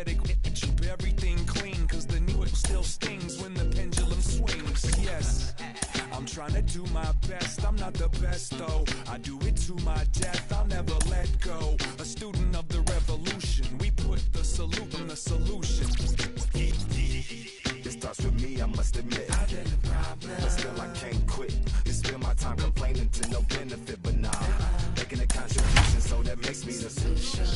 Keep everything clean, cause the new it still stings when the pendulum swings. Yes, I'm trying to do my best. I'm not the best though. I do it to my death. I'll never let go. A student of the revolution. We put the salute in the solution. It starts with me, I must admit. I've been the problem, but still I can't quit. You spend my time complaining to no benefit, but nah, making a contribution, so that makes me the solution.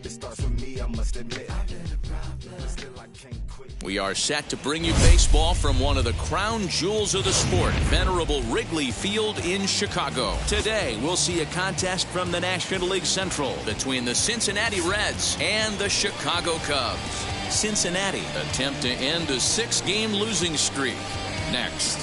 It starts with me, I must admit. I've been the problem, but still I can't quit. We are set to bring you baseball from one of the crown jewels of the sport, venerable Wrigley Field in Chicago. Today, we'll see a contest from the National League Central between the Cincinnati Reds and the Chicago Cubs. Cincinnati attempt to end a 6-game losing streak. Next.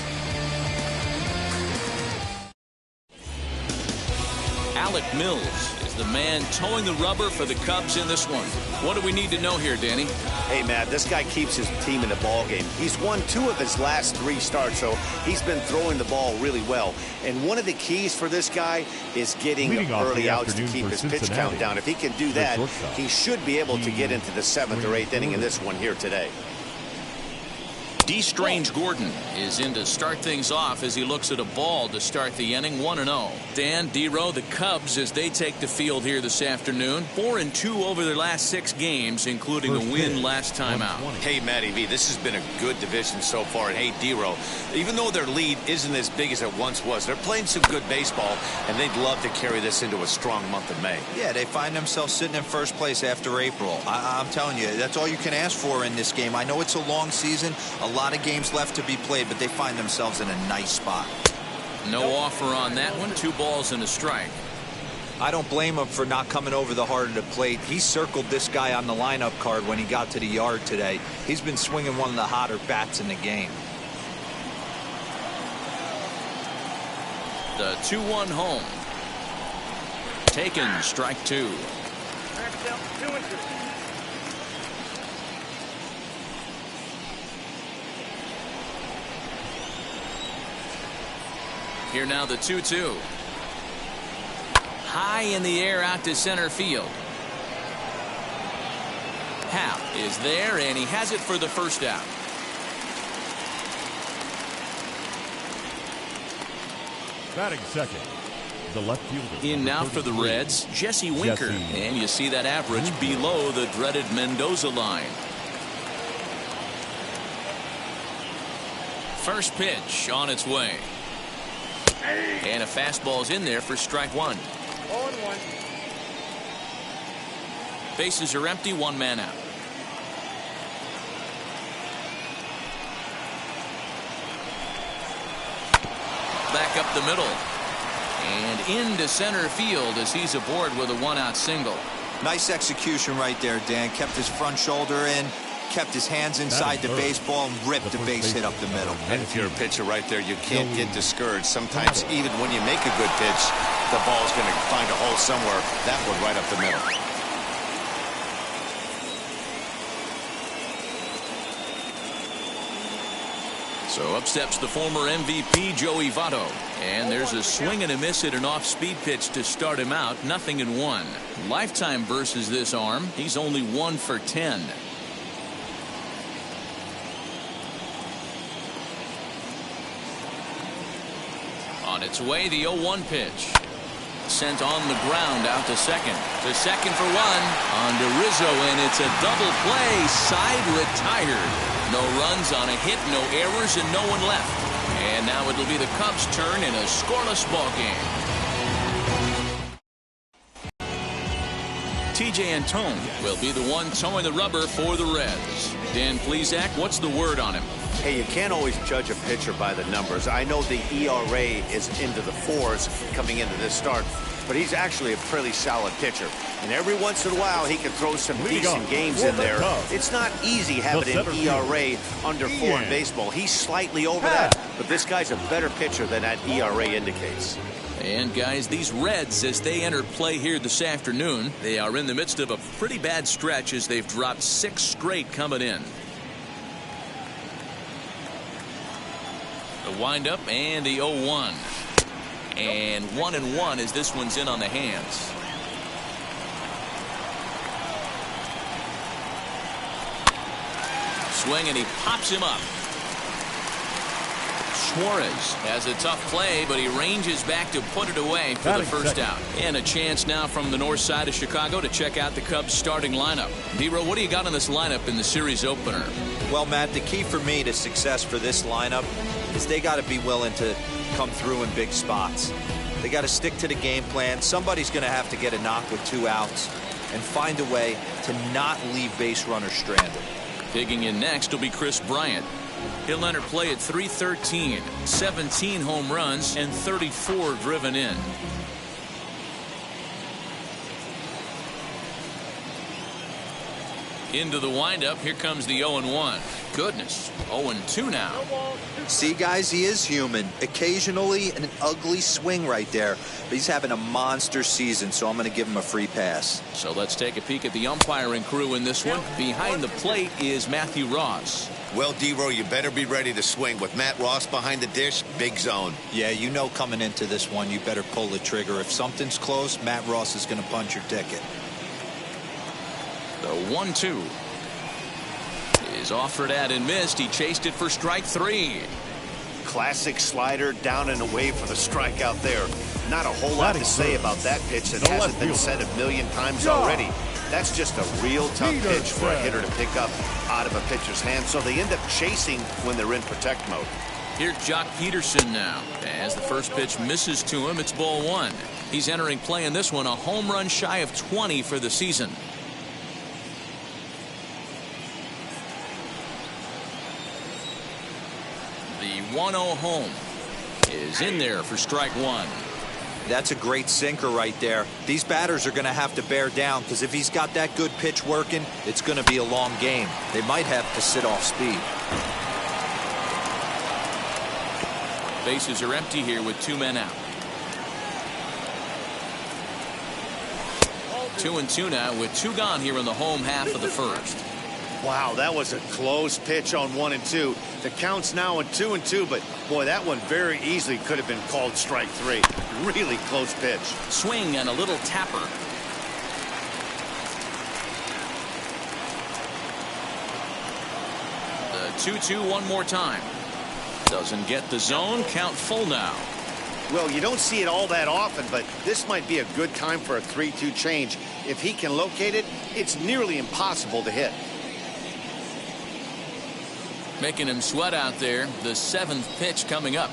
Alec Mills is the man towing the rubber for the Cubs in this one. What do we need to know here, Danny? Hey, Matt, this guy keeps his team in the ball game. He's won 2 of his last 3 starts, so he's been throwing the ball really well. And one of the keys for this guy is getting early outs to keep his pitch count down. If he can do that, he should be able to get into the 7th or 8th inning in this one here today. D. Strange Gordon is in to start things off as he looks at a ball to start the inning. 1-0. Dan, D-Row, the Cubs, as they take the field here this afternoon, 4-2 over their last 6 games, including a win last time out. Hey, Matty V, this has been a good division so far. And hey, D-Row, even though their lead isn't as big as it once was, they're playing some good baseball, and they'd love to carry this into a strong month of May. Yeah, they find themselves sitting in first place after April. I'm telling you, that's all you can ask for in this game. I know it's a long season, a lot of games left to be played, but they find themselves in a nice spot. No offer on that one. 2 balls and a strike. I don't blame him for not coming over the heart of the plate. He circled this guy on the lineup card when he got to the yard today. He's been swinging one of the hotter bats in the game. The 2-1 home. Taken, strike 2. Here now the 2-2. High in the air out to center field. Hap is there, and he has it for the first out. Batting second, the left fielder. In now for the Reds, Jesse Winker. And you see that average below the dreaded Mendoza line. First pitch on its way. And a fastball's in there for strike 1. 0-1. Bases are empty, 1 man out. Back up the middle. And into center field as he's aboard with a 1-out single. Nice execution right there, Dan. Kept his front shoulder in, kept his hands inside the baseball, and ripped the base hit up the middle. And if you're a pitcher right there, you can't get discouraged. Sometimes even when you make a good pitch, the ball's going to find a hole somewhere. That one right up the middle. So up steps the former MVP Joey Votto, and there's a swing and a miss at an off-speed pitch to start him out. 0-1. Lifetime versus this arm. He's only 1 for 10. On its way, the 0-1 pitch. Sent on the ground out to second. To second for 1. On to Rizzo, and it's a double play. Side retired. No runs on a hit, no errors, and no one left. And now it'll be the Cubs' turn in a scoreless ball game. TJ Antone will be the one towing the rubber for the Reds. Dan Plesac, what's the word on him? Hey, you can't always judge a pitcher by the numbers. I know the ERA is into the 4s coming into this start, but he's actually a pretty solid pitcher. And every once in a while, he can throw some decent games in there. It's not easy having an ERA under 4 in baseball. He's slightly over that, but this guy's a better pitcher than that ERA indicates. And guys, these Reds, as they enter play here this afternoon, they are in the midst of a pretty bad stretch as they've dropped 6 straight coming in. The windup and the 0-1. And 1-1 as this one's in on the hands. swing, and he pops him up. Suarez has a tough play, but he ranges back to put it away for the first out. And a chance now from the north side of Chicago to check out the Cubs starting lineup. D-Row, what do you got on this lineup in the series opener? Well, Matt, the key for me to success for this lineup is they got to be willing to come through in big spots. They got to stick to the game plan. Somebody's going to have to get a knock with 2 outs and find a way to not leave base runners stranded. Digging in next will be Chris Bryant. He'll enter play at .313, 17 home runs, and 34 driven in. Into the windup, here comes the 0-1. Goodness, 0-2 now. See, guys, he is human. Occasionally an ugly swing right there, but he's having a monster season, so I'm going to give him a free pass. So let's take a peek at the umpiring crew in this one. Behind the plate is Matthew Ross. Well, D-Row, you better be ready to swing. With Matt Ross behind the dish, big zone. Yeah, you know coming into this one, you better pull the trigger. If something's close, Matt Ross is going to punch your ticket. The 1-2 is offered at and missed. He chased it for strike 3. Classic slider down and away for the strikeout there. Not a whole lot to say about that pitch that hasn't been said a million times already. That's just a real tough pitch for a hitter to pick up out of a pitcher's hand, so they end up chasing when they're in protect mode. Here's Jock Peterson now. As the first pitch misses to him, it's ball 1. He's entering play in this one, a home run shy of 20 for the season. The 1-0 home is in there for strike 1. That's a great sinker right there. These batters are going to have to bear down, because if he's got that good pitch working, it's going to be a long game. They might have to sit off speed. Bases are empty here with 2 men out. 2-2 now with 2 gone here in the home half of the first. Wow, that was a close pitch on 1 and 2. The count's now at 2 and 2, but boy, that one very easily could have been called strike 3. Really close pitch. Swing and a little tapper. The 2-2 one more time. Doesn't get the zone. Count full now. Well, you don't see it all that often, but this might be a good time for a 3-2 change. If he can locate it, it's nearly impossible to hit. Making him sweat out there. The 7th pitch coming up.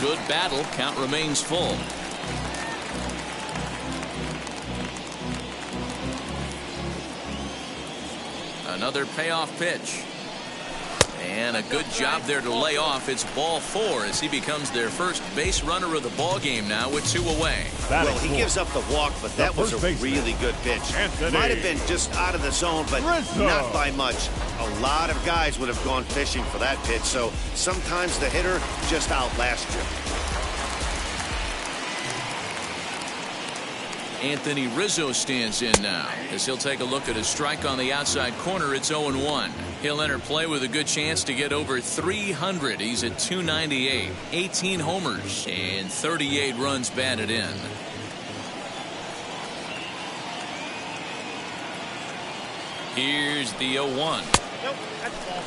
Good battle. Count remains full. Another payoff pitch. And a good job there to lay off. It's ball 4 as he becomes their first base runner of the ball game now with 2 away. Well, he gives up the walk, but that was a really good pitch. Might have been just out of the zone, but not by much. A lot of guys would have gone fishing for that pitch, so sometimes the hitter just outlasts you. Anthony Rizzo stands in now as he'll take a look at his strike on the outside corner. It's 0-1. He'll enter play with a good chance to get over 300. He's at 298, 18 homers, and 38 runs batted in. Here's the 0-1. Nope, that's a ball.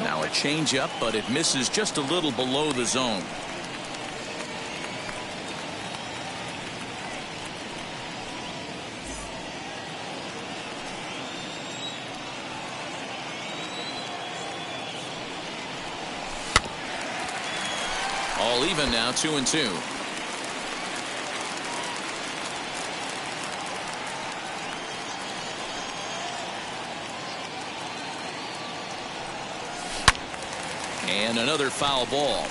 Now a changeup, but it misses just a little below the zone. All even now, 2-2. And another foul ball.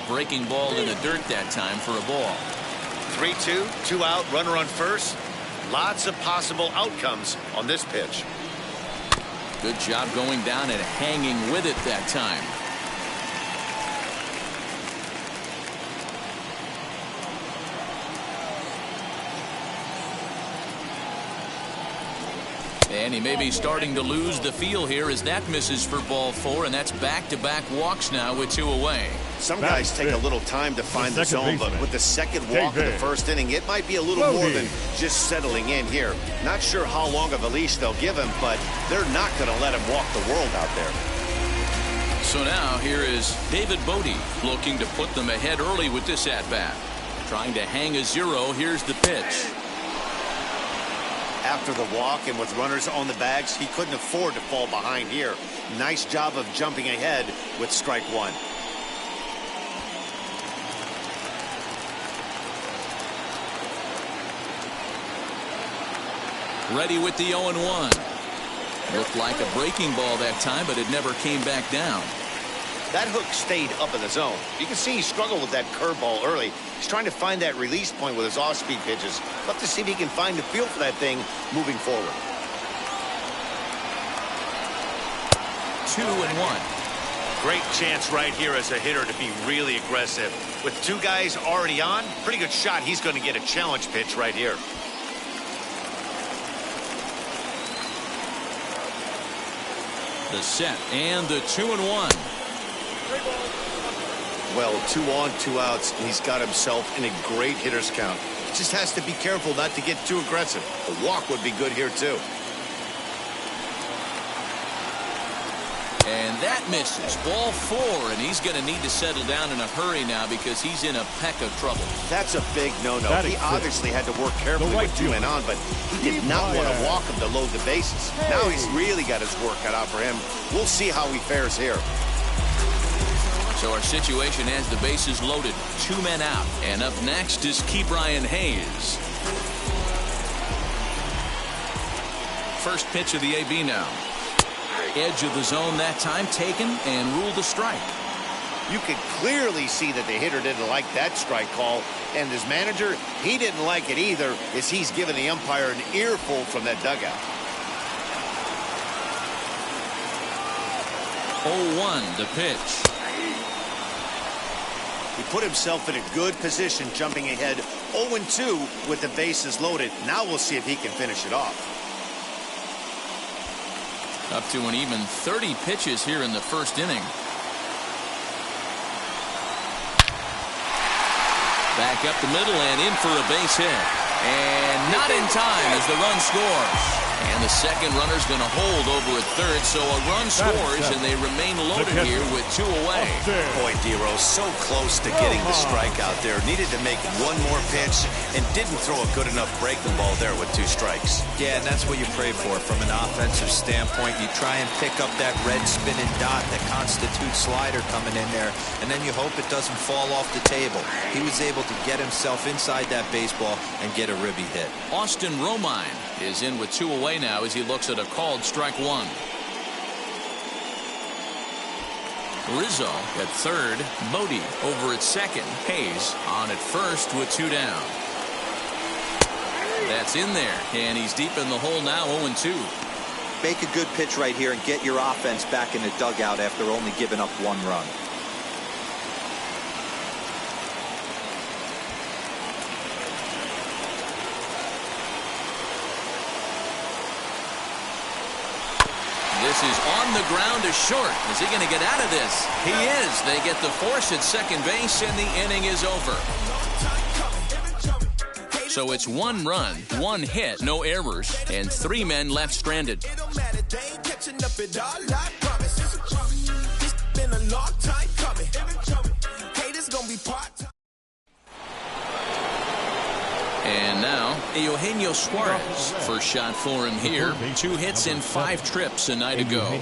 breaking ball in the dirt that time for a ball. 3-2, 2 out, runner on first. Lots of possible outcomes on this pitch. Good job going down and hanging with it that time. And he may be starting to lose the feel here as that misses for ball 4, and that's back-to-back walks now with 2 away. Some guys take a little time to find the zone, but with the second walk of the first inning, it might be a little more than just settling in here. Not sure how long of a leash they'll give him, but they're not going to let him walk the world out there. So now here is David Bodie looking to put them ahead early with this at-bat. Trying to hang a 0. Here's the pitch. After the walk and with runners on the bags, he couldn't afford to fall behind here. Nice job of jumping ahead with strike 1. Ready with the 0-1. Looked like a breaking ball that time, but it never came back down. That hook stayed up in the zone. You can see he struggled with that curveball early. He's trying to find that release point with his off-speed pitches. Love to see if he can find the feel for that thing moving forward. 2-1. Great chance right here as a hitter to be really aggressive. With 2 guys already on, pretty good shot. He's going to get a challenge pitch right here. The set and the 2-1. Well, 2 on, 2 outs, and he's got himself in a great hitter's count. Just has to be careful not to get too aggressive. A walk would be good here, too. And that misses. Ball 4, and he's going to need to settle down in a hurry now because he's in a peck of trouble. That's a big no-no. He obviously had to work carefully with 2 men on, but he did not want to walk him to load the bases. Now he's really got his work cut out for him. We'll see how he fares here. So our situation has the bases loaded. 2 men out. And up next is Ke'Bryan Hayes. First pitch of the AB now. Edge of the zone that time taken and ruled a strike. You could clearly see that the hitter didn't like that strike call, and his manager, he didn't like it either, as he's given the umpire an earful from that dugout. 0-1 the pitch. He put himself in a good position jumping ahead 0-2 with the bases loaded. Now we'll see if he can finish it off. Up to an even 30 pitches here in the first inning. Back up the middle and in for a base hit. And not in time as the run scores. And the second runner's going to hold over at third, so a run scores and they remain loaded here with 2 away. Boy, Dero, so close to getting the strike out there. Needed to make 1 more pitch and didn't throw a good enough breaking ball there with 2 strikes. Yeah, and that's what you pray for from an offensive standpoint. You try and pick up that red spinning dot that constitutes slider coming in there, and then you hope it doesn't fall off the table. He was able to get himself inside that baseball and get a ribby hit. Austin Romine is in with 2 away now as he looks at a called strike 1. Rizzo at third, Bodie over at second, Hayes on at first with 2 down. That's in there, and he's deep in the hole now, 0-2. Make a good pitch right here and get your offense back in the dugout after only giving up 1 run. This is on the ground to short. Is he going to get out of this? He is. They get the force at second base, and the inning is over. So it's 1 run, 1 hit, no errors, and 3 men left stranded. And now, Eugenio Suarez. First shot for him here. 2 hits and 5 trips a night ago.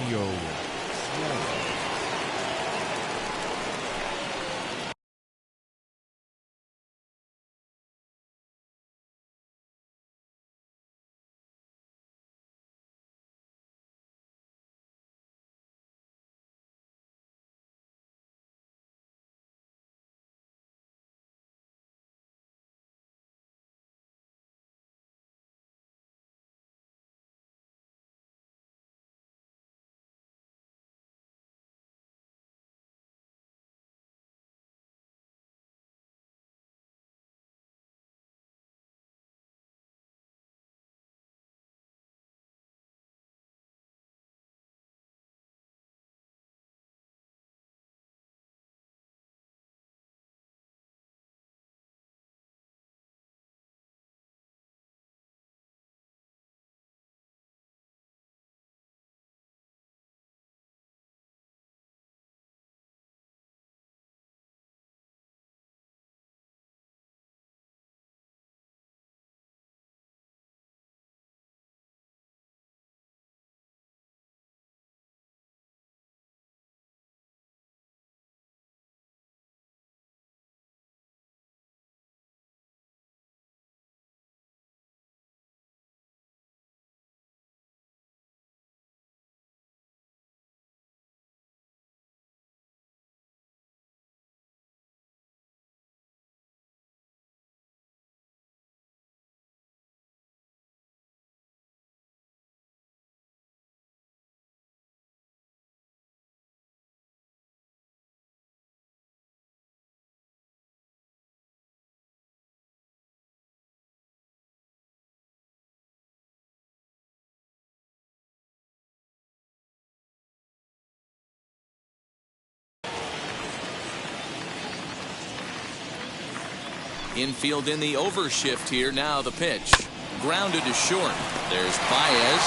Infield in the overshift here. Now the pitch. Grounded to short. There's Baez.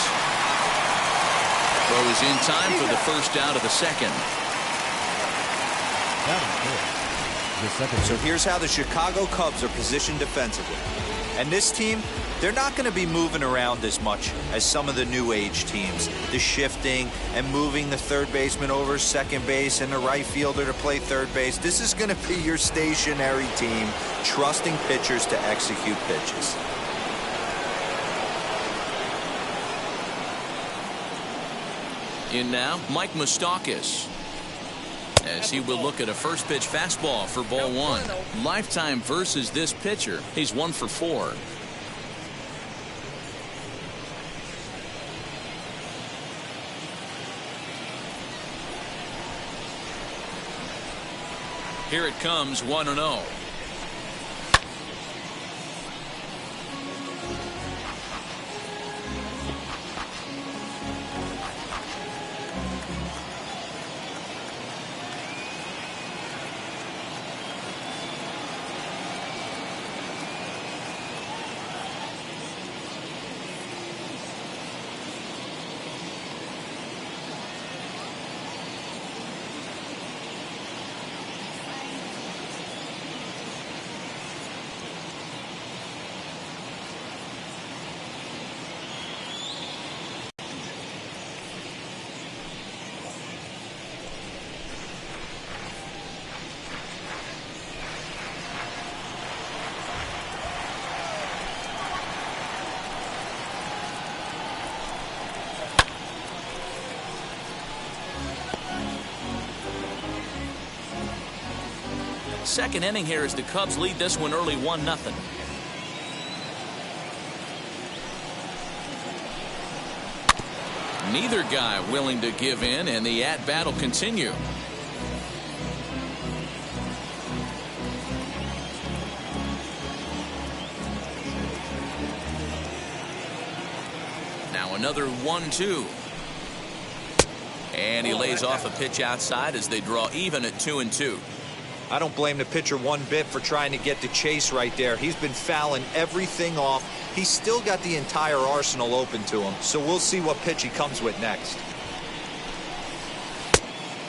Throws in time for the first out of the second. So here's how the Chicago Cubs are positioned defensively. And this team, they're not going to be moving around as much as some of the new age teams. The shifting and moving the third baseman over second base and the right fielder to play third base. This is going to be your stationary team, trusting pitchers to execute pitches. In now, Mike Moustakas, as he will look at a first pitch fastball for ball one. Lifetime versus this pitcher. He's 1 for 4. Here it comes, 1-0. Second inning here as the Cubs lead this one early 1-0. Neither guy willing to give in, and the at-bat will continue. Now another 1-2. And he lays off a pitch outside as they draw even at 2-2. I don't blame the pitcher one bit for trying to get the chase right there. He's been fouling everything off. He's still got the entire arsenal open to him, so we'll see what pitch he comes with next.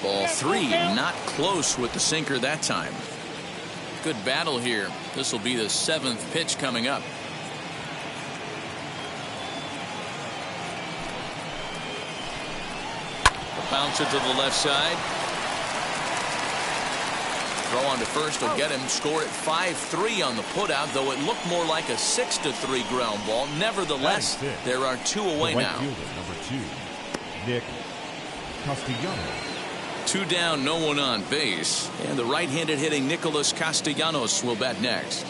Ball 3, not close with the sinker that time. Good battle here. This will be the 7th pitch coming up. A bouncer to the left side. Throw on to first will get him. Score at 5-3 on the putout, though it looked more like a 6-3 ground ball. Nevertheless, there are 2 away now. Number 2, Nick Castellanos. 2 down, no one on base. And the right-handed hitting Nicholas Castellanos will bat next.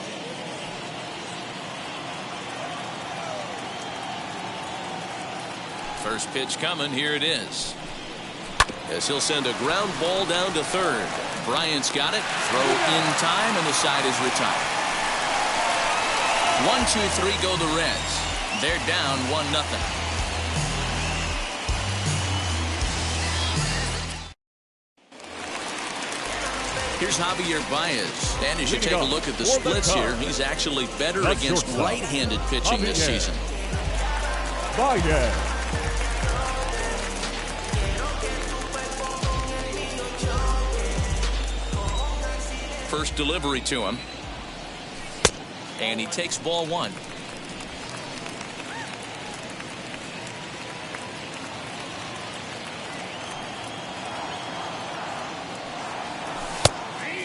First pitch coming. Here it is. As he'll send a ground ball down to third. Bryant's got it. Throw in time, and the side is retired. 1-2-3 go the Reds. They're down 1-0. Here's Javier Baez. And as you take a look at the splits here, he's actually better against right-handed pitching this season. Baez. First delivery to him. And he takes ball 1.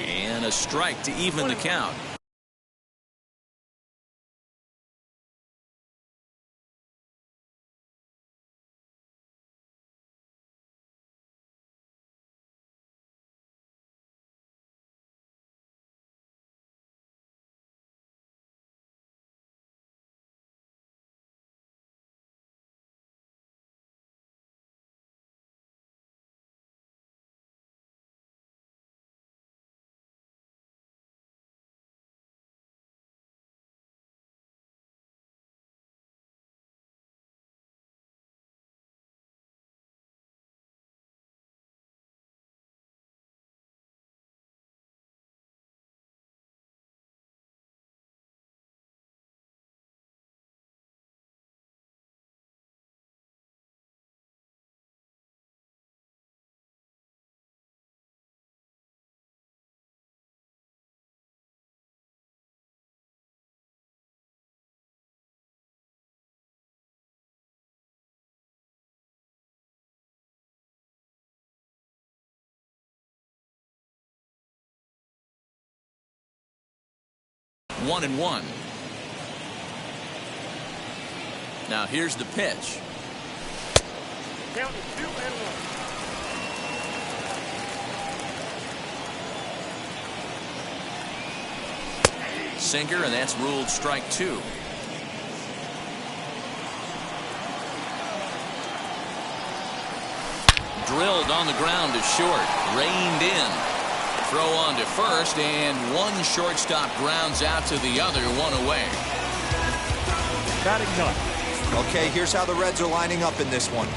And a strike to even the count. 1-1. Now here's the pitch. Count is 2-1. Sinker, and that's ruled strike 2. Drilled on the ground to short. Reined in. Throw on to first, and one shortstop grounds out to the other, one away. Batting ninth. Okay, here's how the Reds are lining up in this one.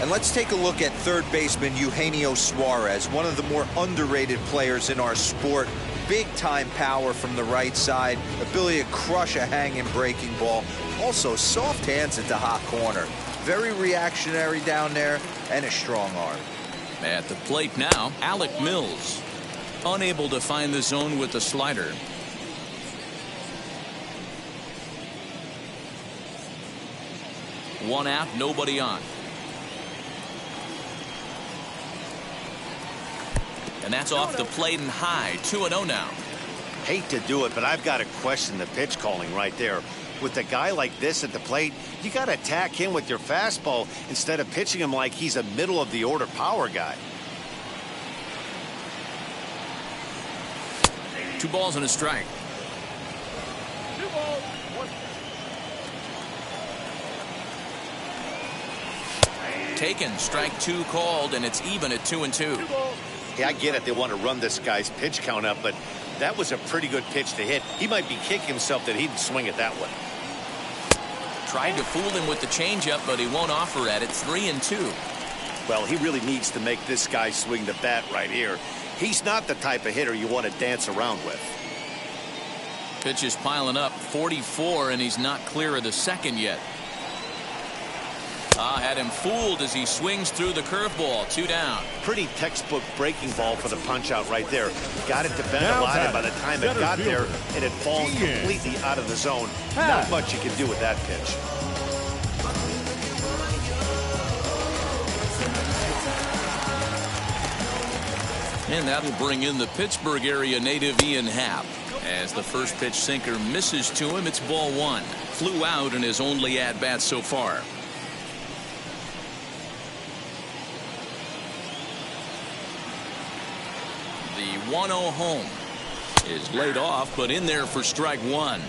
And let's take a look at third baseman Eugenio Suarez, one of the more underrated players in our sport. Big-time power from the right side, ability to crush a hanging breaking ball. Also, soft hands at the hot corner. Very reactionary down there, and a strong arm. At the plate now, Alec Mills. Unable to find the zone with the slider. One out, nobody on. And that's off the plate and high. 2-0 now. Hate to do it, but I've got to question the pitch calling right there. With a guy like this at the plate, you got to attack him with your fastball instead of pitching him like he's a middle of the order power guy. 2 balls and a strike. 2 balls, 1 strike. Taken. Strike 2 called, and it's even at 2-2. 2 balls. Yeah, I get it. They want to run this guy's pitch count up, but that was a pretty good pitch to hit. He might be kicking himself that he didn't swing it that way. Tried to fool him with the changeup, but he won't offer at it. 3-2. Well, he really needs to make this guy swing the bat right here. He's not the type of hitter you want to dance around with. Pitch is piling up. 44, and he's not clear of the second yet. Had him fooled as he swings through the curveball. 2 down. Pretty textbook breaking ball for the punch out right there. Got it to bend a lot, and by the time it got there, it had fallen completely out of the zone. Not much you can do with that pitch. And that'll bring in the Pittsburgh area native Ian Happ. As the first pitch sinker misses to him, it's ball 1. Flew out in his only at-bat so far. The 1-0 home is laid off, but in there for strike 1.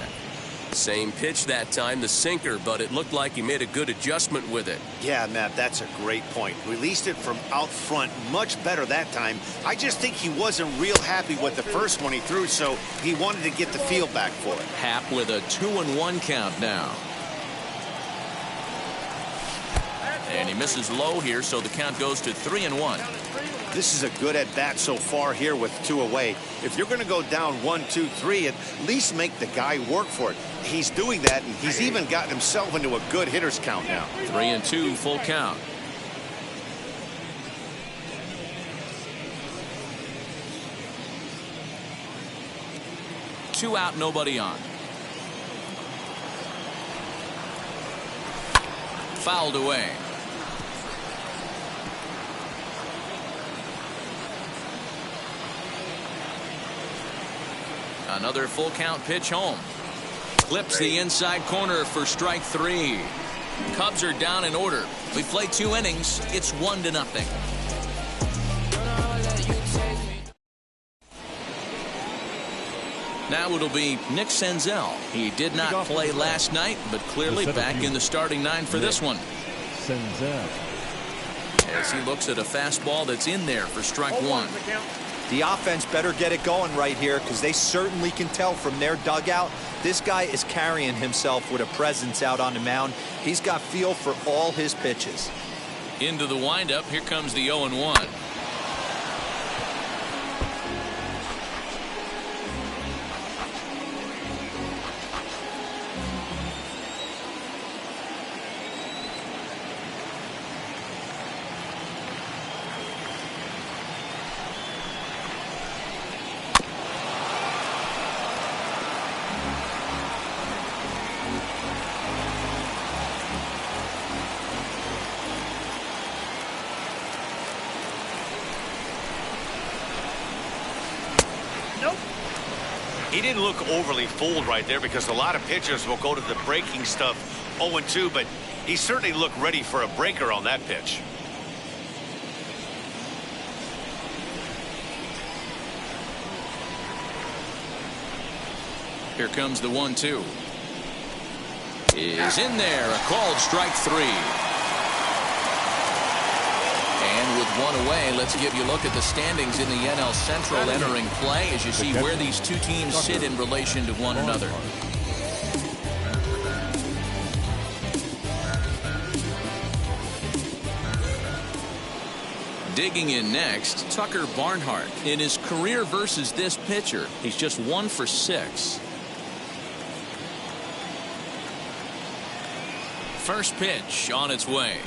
Same pitch that time, the sinker, but it looked like he made a good adjustment with it. Yeah, Matt, that's a great point. Released it from out front much better that time. I just think he wasn't real happy with the first one he threw, so he wanted to get the feel back for it. Happ with a 2-1 count now. And he misses low here, so the count goes to 3-1. This is a good at-bat so far here with 2 away. If you're going to go down 1, 2, 3, at least make the guy work for it. He's doing that, and he's even gotten himself into a good hitter's count now. 3-2, full count. Two out, nobody on. Fouled away. Another full count pitch home. Clips the inside corner for strike 3. Cubs are down in order. We played 2 innings. It's 1-0. Now it'll be Nick Senzel. He did not play last night, but clearly back in the starting 9 for this one. Senzel. As he looks at a fastball that's in there for strike 1. The offense better get it going right here, because they certainly can tell from their dugout this guy is carrying himself with a presence out on the mound. He's got feel for all his pitches. Into the windup. Here comes the 0-1. He didn't look overly fooled right there because a lot of pitchers will go to the breaking stuff 0-2, but he certainly looked ready for a breaker on that pitch. Here comes the 1-2. Is in there. A called strike 3. And with one away, let's give you a look at the standings in the NL Central entering play as you see where these two teams sit in relation to one another. Digging in next, Tucker Barnhart. In his career versus this pitcher, he's just 1 for 6. First pitch on its way.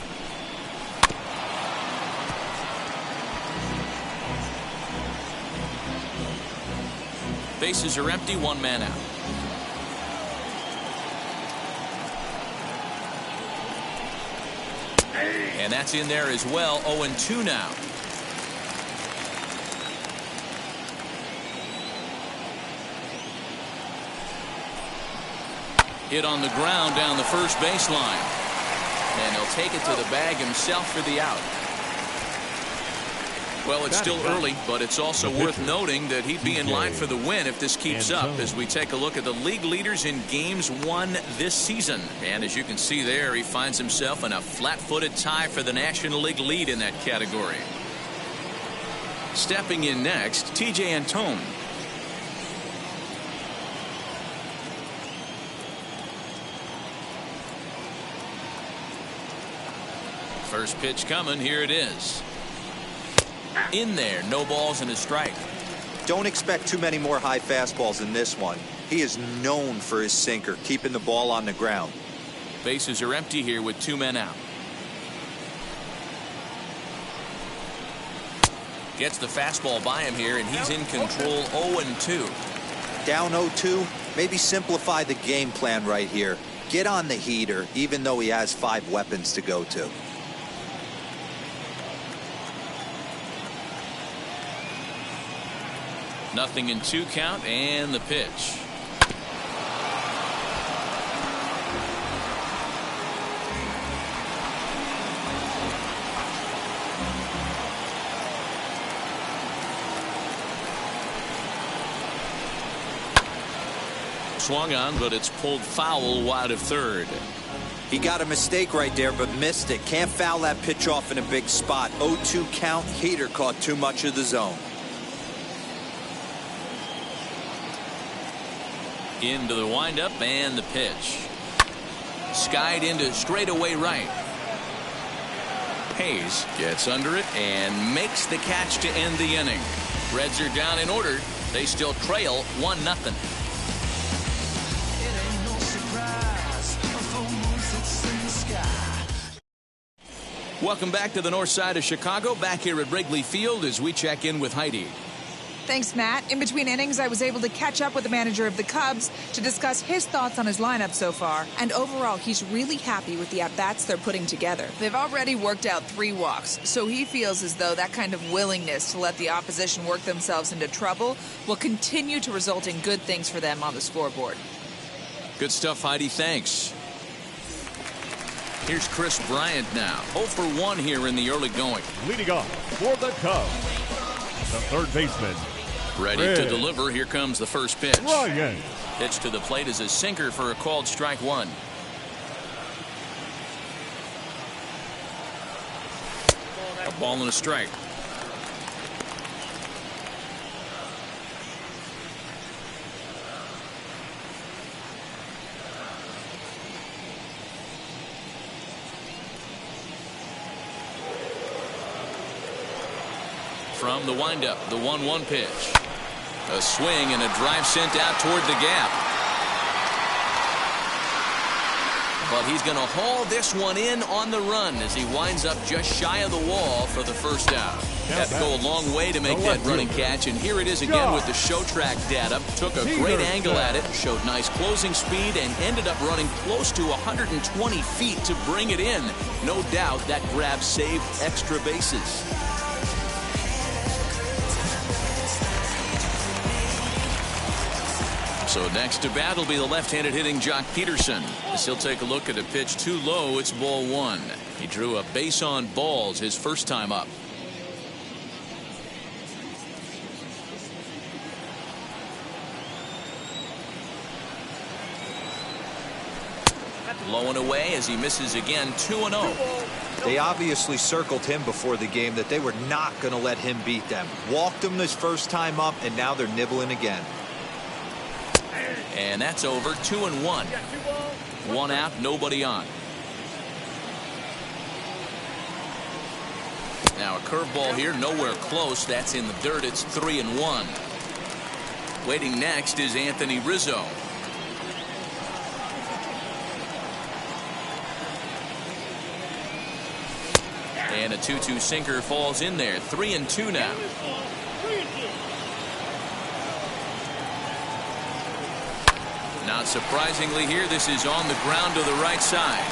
Bases are empty, 1 man out. And that's in there as well. 0-2 now. Hit on the ground down the first baseline. And he'll take it to the bag himself for the out. Well, it's still early, but it's also worth noting that he'd be in line for the win if this keeps up as we take a look at the league leaders in games won this season. And as you can see there, he finds himself in a flat-footed tie for the National League lead in that category. Stepping in next, T.J. Antone. First pitch coming. Here it is. In there. No balls and a strike. Don't expect too many more high fastballs in this one. He is known for his sinker, keeping the ball on the ground. Bases are empty here with 2 men out. Gets the fastball by him here, and he's in control. 0-2. Down 0-2. Maybe simplify the game plan right here. Get on the heater, even though he has 5 weapons to go to. Nothing in 2 count, and the pitch. Swung on, but it's pulled foul wide of third. He got a mistake right there, but missed it. Can't foul that pitch off in a big spot. 0-2 count. Heater caught too much of the zone. Into the windup and the pitch. Skied into straightaway right. Hayes gets under it and makes the catch to end the inning. Reds are down in order. They still trail 1-0. Welcome back to the north side of Chicago. Back here at Wrigley Field as we check in with Heidi. Thanks, Matt. In between innings, I was able to catch up with the manager of the Cubs to discuss his thoughts on his lineup so far. And overall, he's really happy with the at-bats they're putting together. They've already worked out 3 walks, so he feels as though that kind of willingness to let the opposition work themselves into trouble will continue to result in good things for them on the scoreboard. Good stuff, Heidi. Thanks. Here's Chris Bryant now. 0 for 1 here in the early going. Leading off for the Cubs, the third baseman. Ready to deliver. Here comes the first pitch. Ryan. Pitch to the plate is a sinker for a called strike 1. A ball and a strike. From the windup, the 1-1 pitch. A swing and a drive sent out toward the gap. But he's going to haul this one in on the run as he winds up just shy of the wall for the first out. Had to go a long way to make that running catch, and here it is again with the show track data. Took a great angle at it, showed nice closing speed, and ended up running close to 120 feet to bring it in. No doubt that grab saved extra bases. So next to bat will be the left-handed hitting Jock Peterson. As he'll take a look at a pitch too low. It's ball one. He drew a base on balls his first time up. Low and away as he misses again. 2-0. They obviously circled him before the game that they were not going to let him beat them. Walked him his first time up, and now they're nibbling again. And that's over. 2-1. 1 out, nobody on. Now a curveball here, nowhere close. That's in the dirt. It's 3-1. Waiting next is Anthony Rizzo. And a 2-2 sinker falls in there. 3-2 now. Not surprisingly here, this is on the ground to the right side.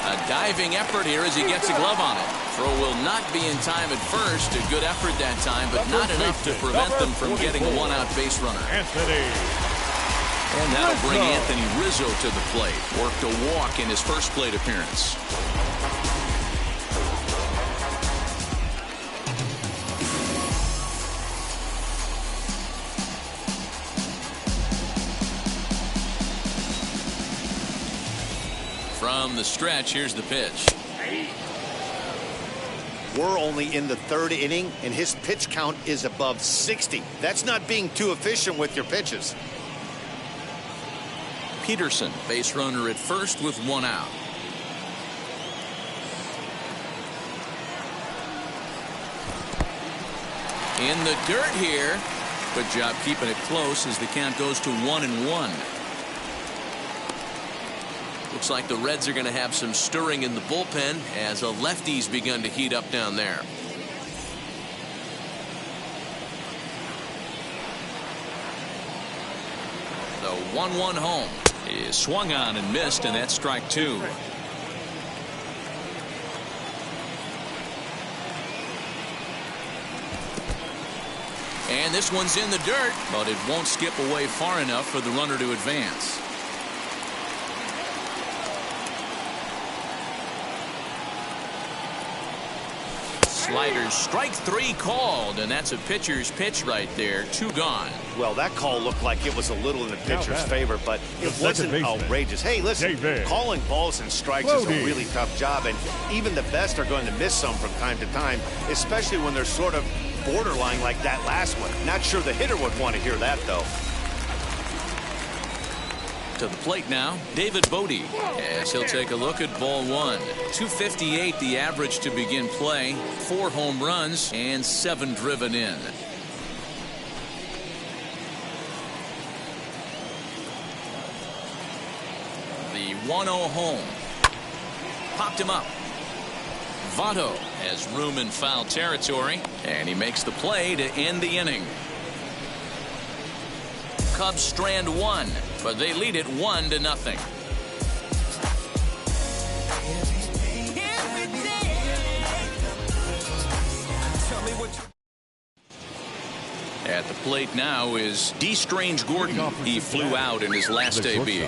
A diving effort here as he gets a glove on it. Throw will not be in time at first. A good effort that time, but not enough to prevent them from getting a one-out base runner. And that'll bring Anthony Rizzo to the plate. Worked a walk in his first plate appearance. From the stretch, here's the pitch. We're only in the third inning, and his pitch count is above 60. That's not being too efficient with your pitches. Peterson, base runner at first with 1 out. In the dirt here. Good job keeping it close as the count goes to 1-1. Looks like the Reds are going to have some stirring in the bullpen as a lefty's begun to heat up down there. The 1-1 home is swung on and missed, and that's strike 2. And this one's in the dirt, but it won't skip away far enough for the runner to advance. Sliders, strike 3 called, and that's a pitcher's pitch right there. 2 gone. Well, that call looked like it was a little in the pitcher's favor, but it wasn't outrageous. Hey, listen, calling balls and strikes is a really tough job, and even the best are going to miss some from time to time, especially when they're sort of borderline like that last one. Not sure the hitter would want to hear that, though. To the plate now, David Bodie, as he'll take a look at ball 1. 258 the average to begin play. 4 home runs and 7 driven in. The 1-0 home. Popped him up. Votto has room in foul territory, and he makes the play to end the inning. Cubs strand 1, but they lead it 1-0. At the plate now is D. Strange Gordon. He flew out in his last debut.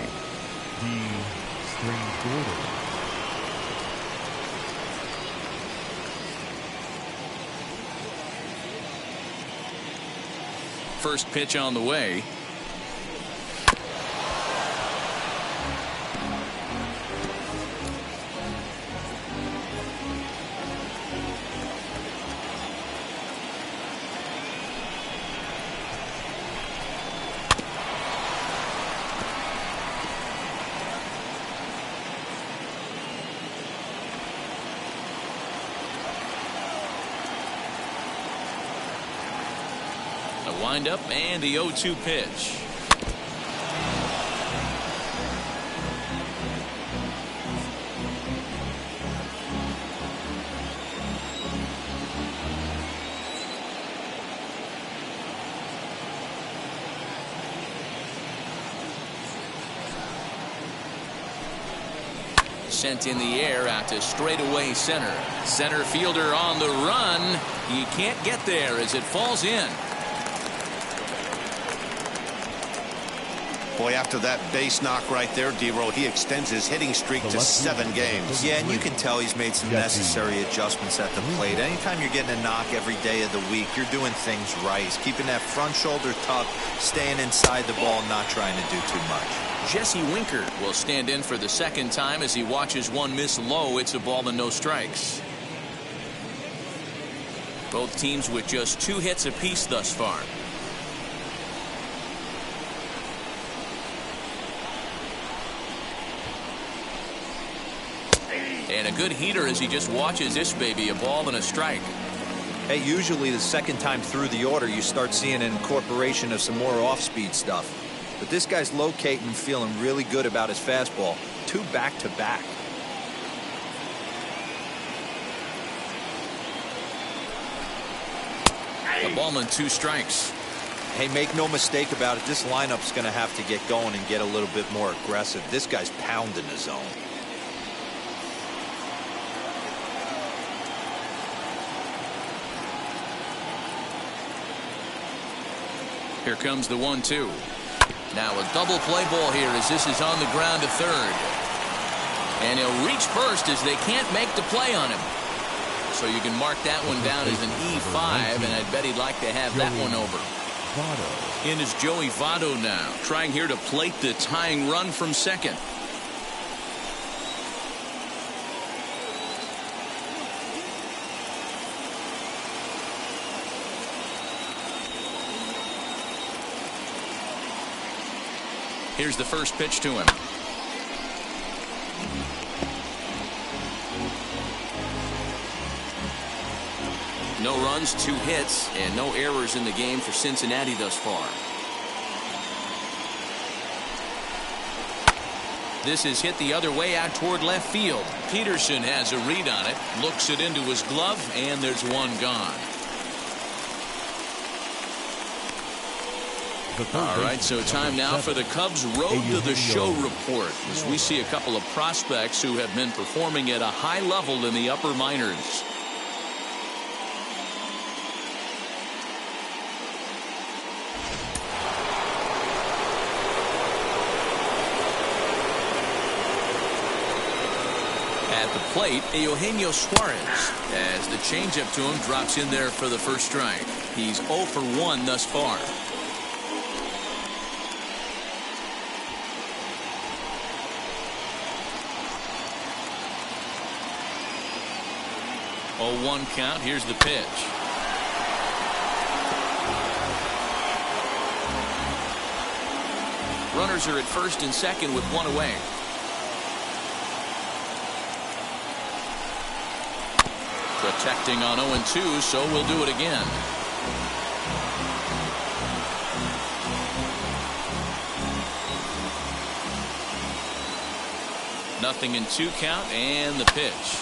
First pitch on the way. Wind up and the 0-2 pitch. Sent in the air out to straightaway center. Center fielder on the run. He can't get there as it falls in. Boy, after that base knock right there, D-Row, he extends his hitting streak to 7 games. Yeah, and you can tell he's made some necessary adjustments at the plate. Anytime you're getting a knock every day of the week, you're doing things right. He's keeping that front shoulder tucked, staying inside the ball, not trying to do too much. Jesse Winker will stand in for the second time as he watches one miss low. It's a ball and no strikes. Both teams with just 2 hits apiece thus far. And a good heater as he just watches this baby, a ball and a strike. Hey, usually the second time through the order, you start seeing an incorporation of some more off-speed stuff. But this guy's locating, feeling really good about his fastball. 2 back-to-back. A ball and 2 strikes. Hey, make no mistake about it, this lineup's going to have to get going and get a little bit more aggressive. This guy's pounding the zone. Here comes the 1-2. Now a double play ball here as this is on the ground to third. And he'll reach first as they can't make the play on him. So you can mark that one down as an E5, and I'd bet he'd like to have that one over. In is Joey Votto now, trying here to plate the tying run from second. Here's the first pitch to him. No runs, 2 hits, and no errors in the game for Cincinnati thus far. This is hit the other way out toward left field. Peterson has a read on it, looks it into his glove, and there's one gone. All right, so time now for the Cubs Road to the Show report as we see a couple of prospects who have been performing at a high level in the upper minors. At the plate, Eugenio Suarez as the changeup to him drops in there for the first strike. He's 0 for 1 thus far. 0-1 count. Here's the pitch. Runners are at first and second with 1 away. Protecting on 0-2, so we'll do it again. Nothing in 2 count, and the pitch.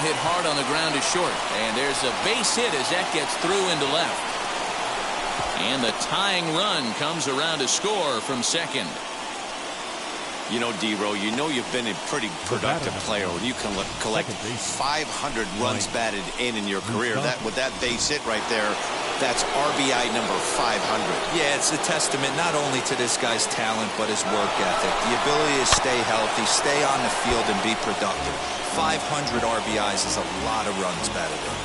Hit hard on the ground is short, and there's a base hit as that gets through into left. And the tying run comes around to score from second. You know, D-Row, you know you've been a pretty productive player when you can collect 500 runs batted in your career. With that base hit right there, that's RBI number 500. Yeah, it's a testament not only to this guy's talent, but his work ethic. The ability to stay healthy, stay on the field, and be productive. 500 RBIs is a lot of runs batted in.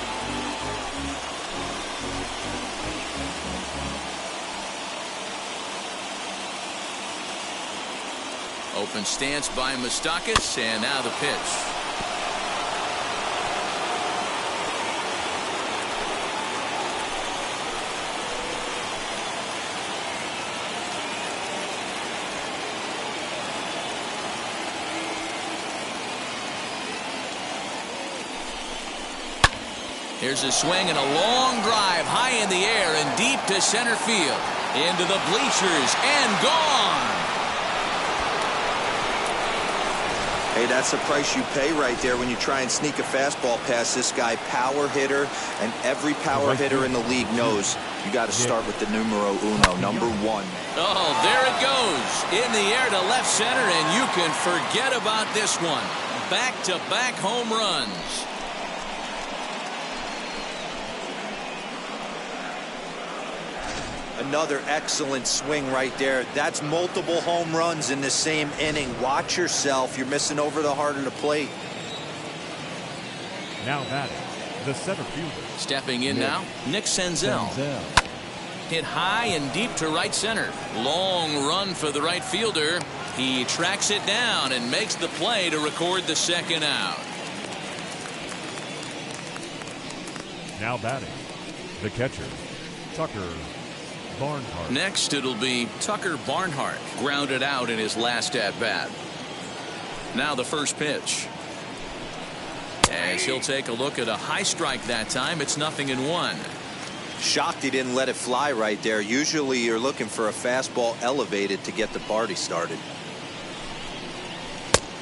Open stance by Moustakas, and now the pitch. Here's a swing and a long drive high in the air and deep to center field. Into the bleachers and gone. Hey, that's the price you pay right there when you try and sneak a fastball past this guy. Power hitter, and every power hitter in the league knows you got to start with the numero uno, number 1. Oh, there it goes. In the air to left center, and you can forget about this one. Back-to-back home runs. Another excellent swing right there. That's multiple home runs in the same inning. Watch yourself. You're missing over the heart of the plate. Now batting, the center fielder. Stepping in now, Nick Senzel. Hit high and deep to right center. Long run for the right fielder. He tracks it down and makes the play to record the second out. Now batting, the catcher, Tucker Barnhart. Next, it'll be Tucker Barnhart, grounded out in his last at-bat. Now the first pitch. As he'll take a look at a high strike that time, it's 0-1. Shocked he didn't let it fly right there. Usually you're looking for a fastball elevated to get the party started.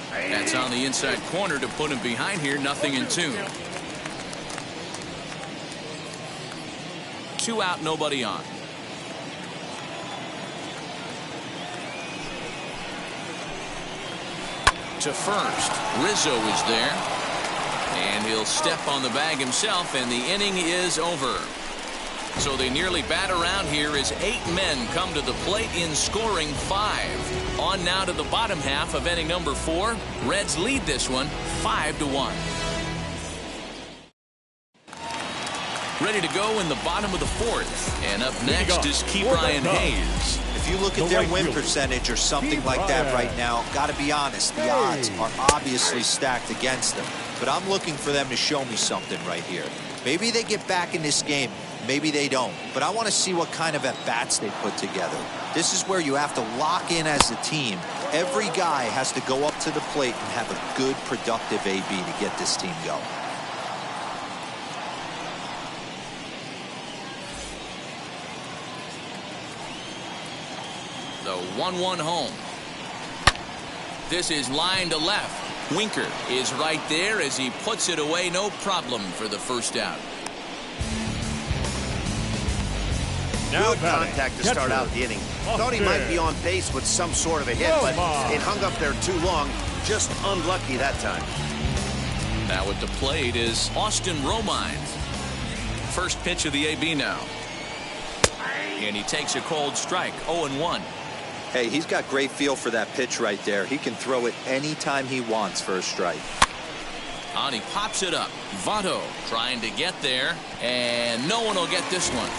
That's on the inside corner to put him behind here, 0-2. 2 out, nobody on. To first, Rizzo is there. And he'll step on the bag himself, and the inning is over. So they nearly bat around here as 8 men come to the plate in scoring 5. On now to the bottom half of inning number 4. Reds lead this one 5-1. Ready to go in the bottom of the 4th. And up next is Ke'Bryan Hayes. If you look at their win percentage or something like that right now, got to be honest, the odds are obviously stacked against them. But I'm looking for them to show me something right here. Maybe they get back in this game. Maybe they don't. But I want to see what kind of at-bats they put together. This is where you have to lock in as a team. Every guy has to go up to the plate and have a good, productive AB to get this team going. The 1-1 home. This is line to left. Winker is right there as he puts it away, no problem for the first out. Good contact to start out the inning. Thought he might be on pace with some sort of a hit, but it hung up there too long. Just unlucky that time. Now at the plate is Austin Romine. First pitch of the AB now. And he takes a called strike, 0-1. Hey, he's got great feel for that pitch right there. He can throw it anytime he wants for a strike. And he pops it up. Votto trying to get there, and no one will get this one.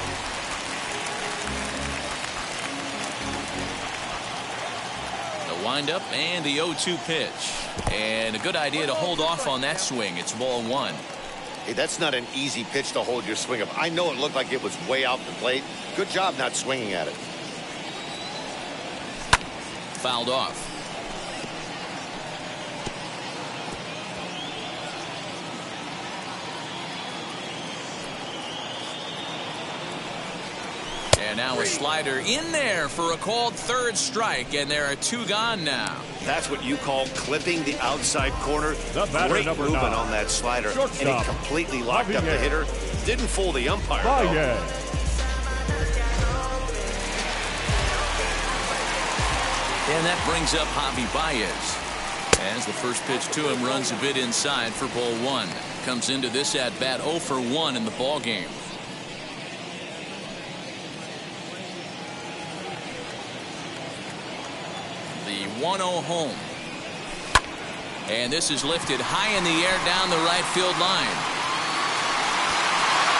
The windup and the 0-2 pitch. And a good idea to hold off on that swing. It's ball 1. Hey, that's not an easy pitch to hold your swing up. I know it looked like it was way out the plate. Good job not swinging at it. Fouled off. And now a slider in there for a called third strike, and there are 2 gone now. That's what you call clipping the outside corner. Great movement on that slider, and it completely locked up the hitter. Didn't fool the umpire, though. And that brings up Javi Baez. As the first pitch to him runs a bit inside for ball 1. Comes into this at bat 0 for 1 in the ball game. The 1-0 home. And this is lifted high in the air down the right field line.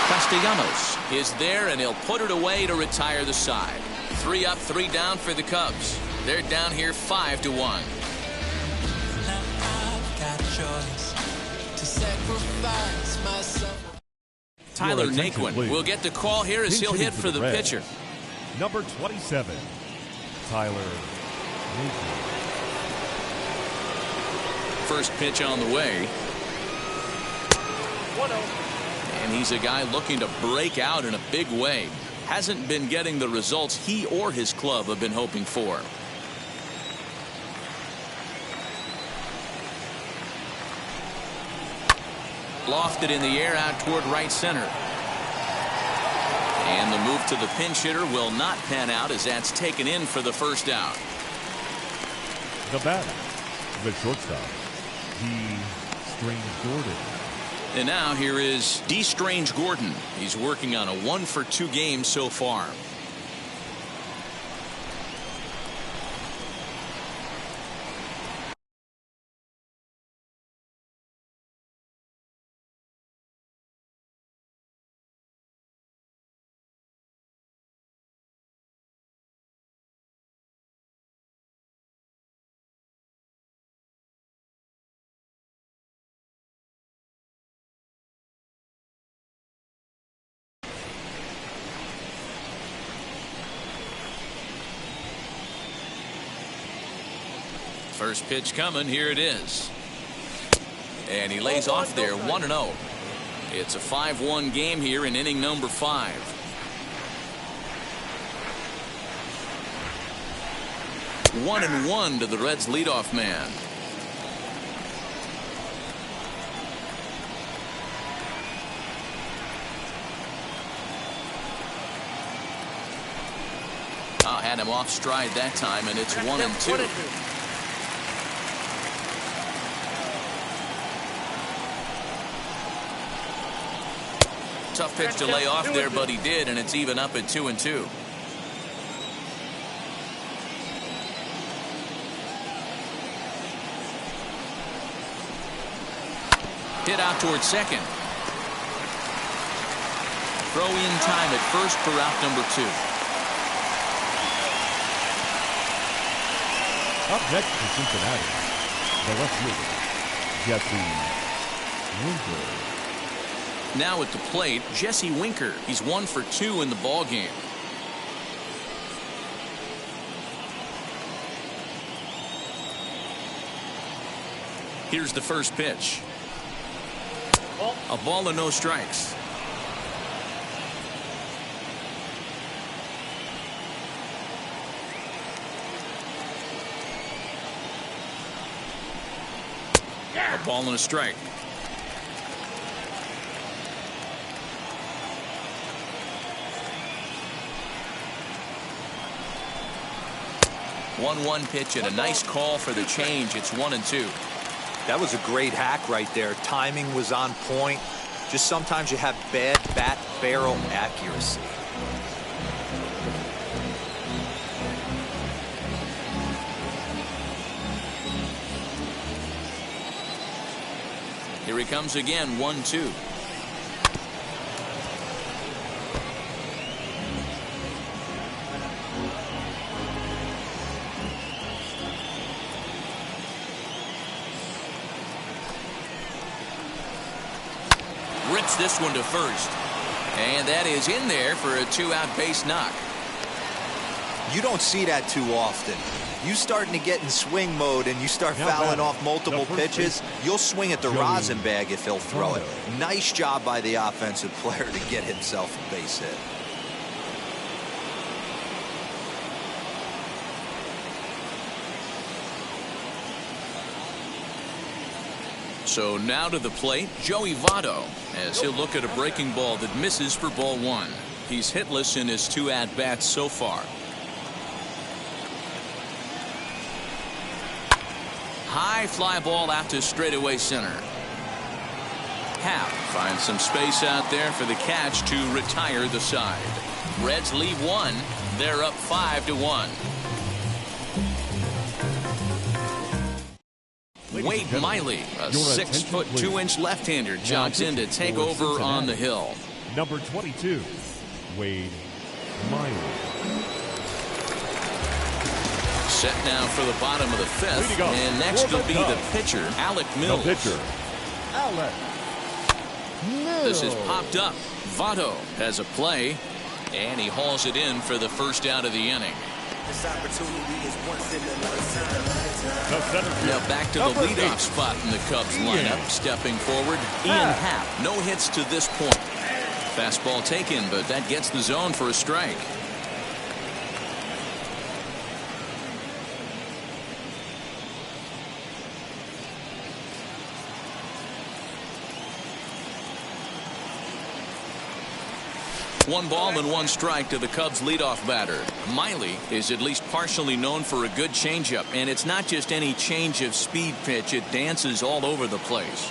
Castellanos is there, and he'll put it away to retire the side. 3 up, 3 down for the Cubs. They're down here 5-1. Tyler Naquin will get the call here as he'll hit for the pitcher. Number 27, Tyler Naquin. First pitch on the way. 1-0. And he's a guy looking to break out in a big way. Hasn't been getting the results he or his club have been hoping for. Lofted in the air out toward right center. And the move to the pinch hitter will not pan out as that's taken in for the first out. The batter, the shortstop, D. Strange Gordon. And now here is D. Strange Gordon. He's working on a 1 for 2 game so far. First pitch coming. Here it is. And he lays off there 1-0. It's a 5-1 game here in inning number 5. 1-1 to the Reds leadoff man. Had him off stride that time, and it's 1-2. Tough pitch to lay off there, but he did, and it's even up at 2-2. Hit out towards second. Throw in time at first for out number 2. Up next for Cincinnati, the left fielder, Jesse Winker. Now at the plate, Jesse Winker. He's 1 for 2 in the ball game. Here's the first pitch. A ball and no strikes. A ball and a strike. One pitch and a nice call for the change. It's 1-2. That was a great hack right there. Timing was on point. Just sometimes you have bad bat barrel accuracy. Here he comes again, 1-2. Rips this one to first. And that is in there for a 2-out base knock. You don't see that too often. You starting to get in swing mode and you start fouling off multiple pitches, you'll swing at the rosin bag if he'll throw it. Nice job by the offensive player to get himself a base hit. So now to the plate, Joey Votto, as he'll look at a breaking ball that misses for ball 1. He's hitless in his 2 at-bats so far. High fly ball out to straightaway center. Happ finds some space out there for the catch to retire the side. Reds leave 1. They're up 5-1. Wade Miley, a 6'2" left-hander, jogs in to take over on the hill. Number 22, Wade Miley. Set now for the bottom of the 5th, and next will be the pitcher, Alec Mills. The pitcher, Alec Mills. This is popped up. Votto has a play, and he hauls it in for the first out of the inning. This opportunity is once in a lifetime. Now back to the leadoff spot in the Cubs lineup. Stepping forward, Ian Happ. No hits to this point. Fastball taken, but that gets the zone for a strike. One ball and 1 strike to the Cubs leadoff batter. Miley is at least partially known for a good changeup, and it's not just any change of speed pitch. It dances all over the place.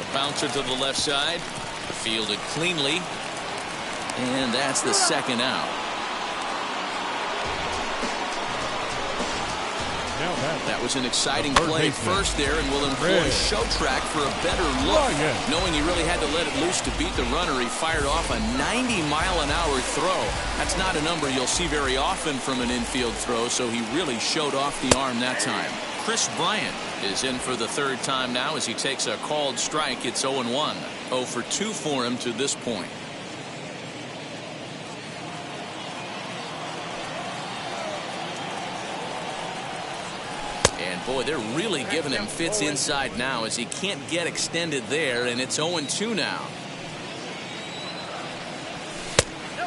A bouncer to the left side, fielded cleanly, and that's the second out. That was an exciting play at first there, and will employ show track for a better look. Knowing he really had to let it loose to beat the runner, he fired off a 90-mile-an-hour throw. That's not a number you'll see very often from an infield throw, so he really showed off the arm that time. Chris Bryant is in for the 3rd time now as he takes a called strike. It's 0-1. 0 for 2 for him to this point. Boy, they're really giving him fits inside now as he can't get extended there, and it's 0-2 now.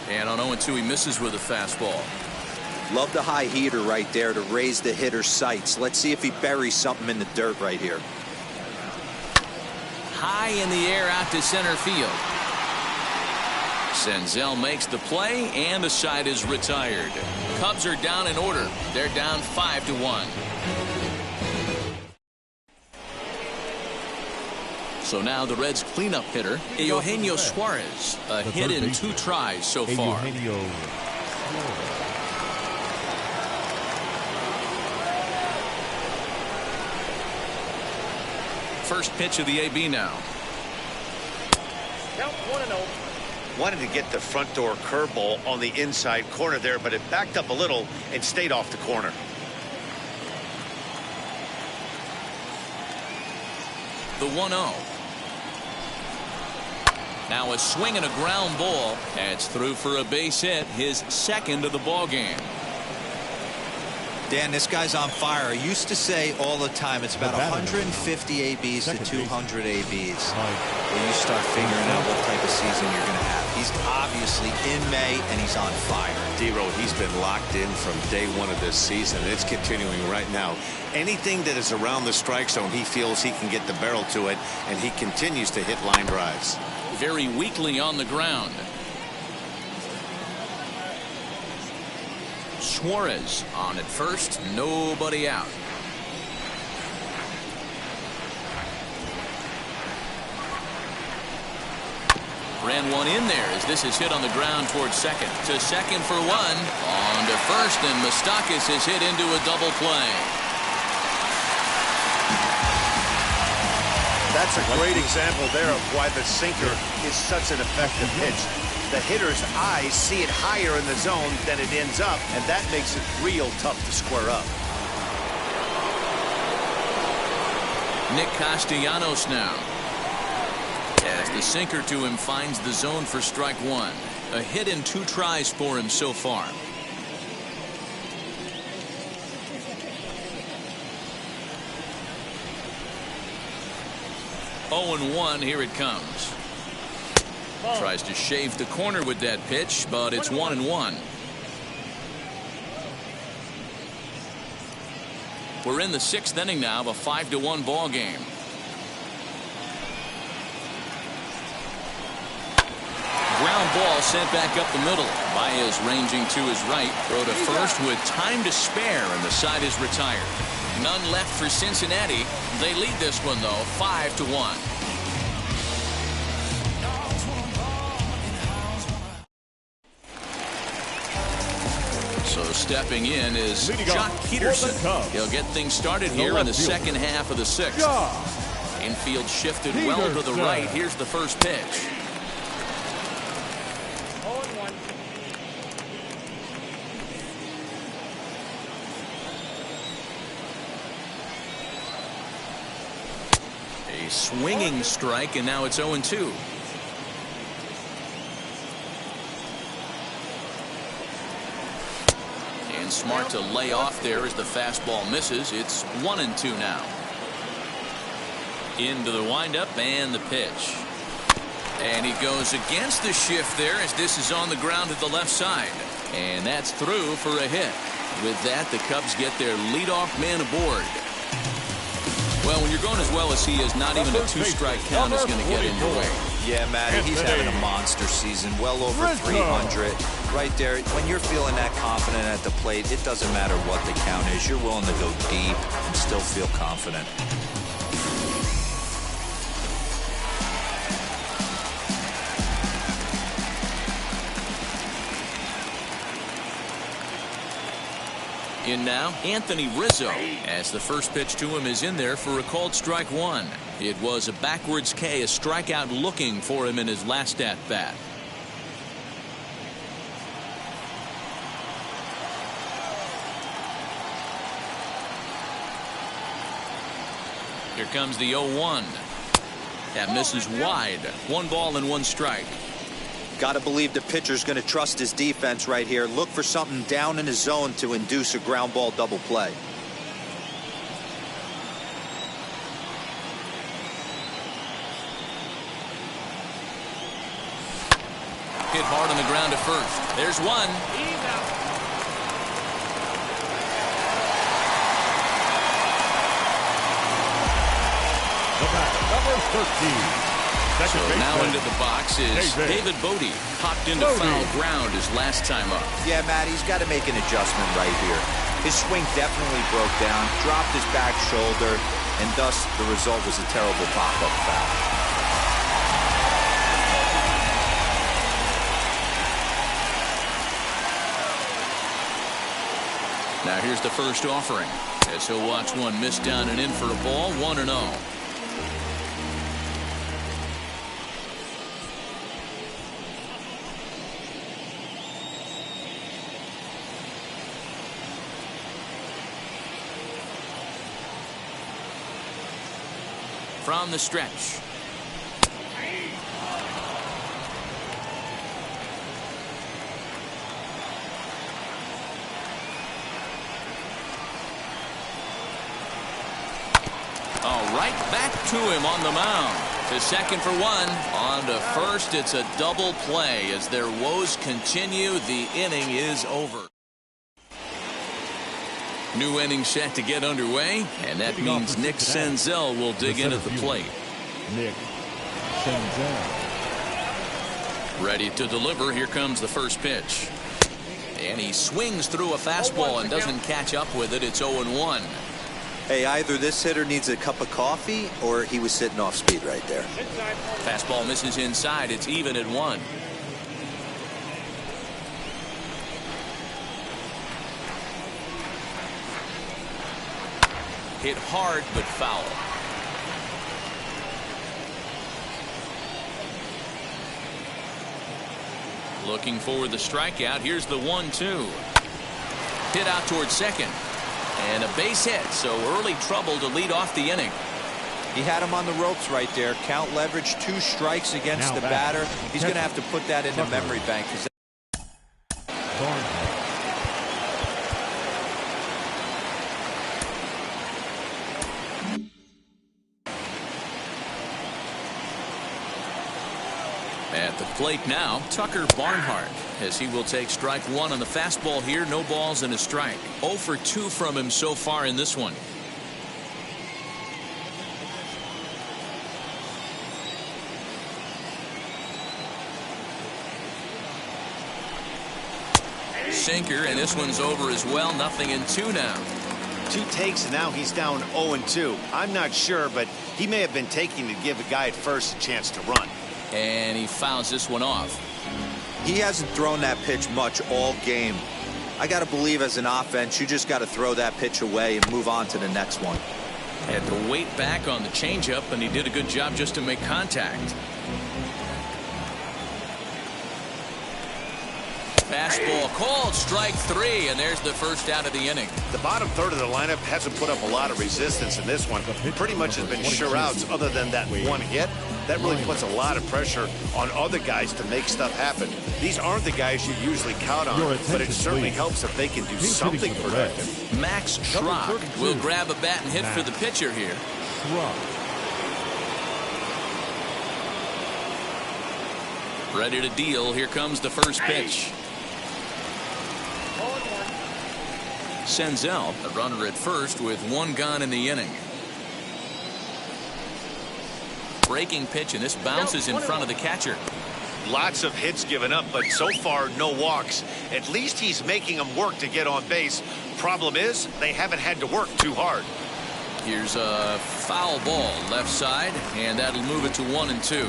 And on 0-2, he misses with a fastball. Love the high heater right there to raise the hitter's sights. Let's see if he buries something in the dirt right here. High in the air out to center field. Senzel makes the play, and the side is retired. Cubs are down in order. They're down 5-1. So now the Reds' cleanup hitter, Eugenio Suarez, a hit in 2 tries so far. First pitch of the AB now. Count 1-0. Wanted to get the front door curveball on the inside corner there, but it backed up a little and stayed off the corner. The 1-0. Now a swing and a ground ball. That's through for a base hit, his second of the ball game. Dan, this guy's on fire. I used to say all the time it's about 150 ABs to 200 ABs. When you start figuring out what type of season you're going to have. He's obviously in May, and he's on fire. D-Row, he's been locked in from day one of this season. It's continuing right now. Anything that is around the strike zone, he feels he can get the barrel to it, and he continues to hit line drives. Very weakly on the ground. Suarez on at first, nobody out. Ran one in there as this is hit on the ground towards second. To second for one. On to first, and Moustakas is hit into a double play. That's a great example there of why the sinker is such an effective pitch. The hitter's eyes see it higher in the zone than it ends up, and that makes it real tough to square up. Nick Castellanos now. As the sinker to him finds the zone for strike one. A hit in 2 tries for him so far. Oh, and 1, here it comes. Tries to shave the corner with that pitch, but it's 1-1. We're in the 6th inning now of a 5-1 ball game. Ground ball sent back up the middle. Baez ranging to his right. Throw to first with time to spare, and the side is retired. None left for Cincinnati. They lead this one, though, 5-1. So stepping in is Jock Peterson. He'll get things started here in the second half of the 6th. Infield shifted well to the right. Here's the first pitch. A swinging strike, and now it's 0-2. And smart to lay off there as the fastball misses. It's 1-2 now. Into the windup and the pitch. And he goes against the shift there as this is on the ground at the left side. And that's through for a hit. With that, the Cubs get their leadoff man aboard. Well, when you're going as well as he is, not even a 2-strike count is going to get in your way. Yeah, Matty, he's having a monster season, well over 300. Right there, when you're feeling that confident at the plate, it doesn't matter what the count is. You're willing to go deep and still feel confident. In now, Anthony Rizzo, as the first pitch to him is in there for a called strike one. It was a backwards K, a strikeout looking for him in his last at-bat. Here comes the 0-1. That misses wide. 1 ball and 1 strike. Got to believe the pitcher's going to trust his defense right here. Look for something down in his zone to induce a ground ball double play. hit hard on the ground at first. There's one. He's out. The batter, number 13. So now into the box is David Bodie. Popped into foul ground his last time up. Yeah, Matt, he's got to make an adjustment right here. His swing definitely broke down, dropped his back shoulder, and thus the result was a terrible pop-up foul. Now here's the first offering, as he'll watch one miss down and in for a ball, 1-0. From the stretch. All right, back to him on the mound. To second for one. On to first. It's a double play as their woes continue. The inning is over. New inning set to get underway, and that means Nick Senzel will dig in at the plate. Nick Senzel. Ready to deliver. Here comes the first pitch. And he swings through a fastball and doesn't catch up with it. It's 0-1. Hey, either this hitter needs a cup of coffee or he was sitting off speed right there. Fastball misses inside. It's even at 1. Hit hard but foul. Looking for the strikeout. Here's the 1-2. Hit out towards second. And a base hit, so early trouble to lead off the inning. He had him on the ropes right there. Count leverage, 2 strikes against the batter. He's going to have to put that in the memory bank. At the plate now, Tucker Barnhart, as he will take strike 1 on the fastball here. No balls and a strike. 0 for 2 from him so far in this one. Sinker, and this one's over as well. 0-2 now. 2 takes, and now he's down 0-2. I'm not sure, but he may have been taking to give a guy at first a chance to run. And he fouls this one off. He hasn't thrown that pitch much all game. I got to believe as an offense, you just got to throw that pitch away and move on to the next one. Had to wait back on the changeup, and he did a good job just to make contact. Fastball called, strike 3, and there's the first out of the inning. The bottom third of the lineup hasn't put up a lot of resistance in this one. Pretty much has been sure outs other than that one hit. That really puts a lot of pressure on other guys to make stuff happen. These aren't the guys you usually count on, but it certainly helps if they can do something productive. Max Schrock will grab a bat and hit for the pitcher here. Ready to deal. Here comes the first pitch. Senzel, a runner at first with 1 gone in the inning. Breaking pitch, and this bounces in front of the catcher. Lots of hits given up, but so far no walks. At least he's making them work to get on base. Problem is, they haven't had to work too hard. Here's a foul ball left side, and that'll move it to 1-2.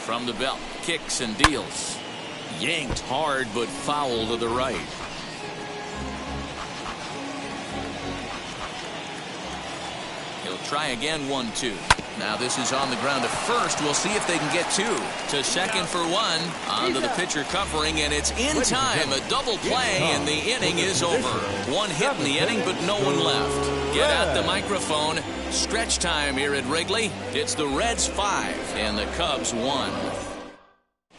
From the belt, kicks and deals. Yanked hard, but foul to the right. He'll try again, 1-2. Now this is on the ground to first. We'll see if they can get 2. To second for 1. Onto the pitcher covering, and it's in time. A double play, and the inning is over. 1 hit in the inning, but no one left. Get out the microphone. Stretch time here at Wrigley. It's the Reds 5 and the Cubs 1.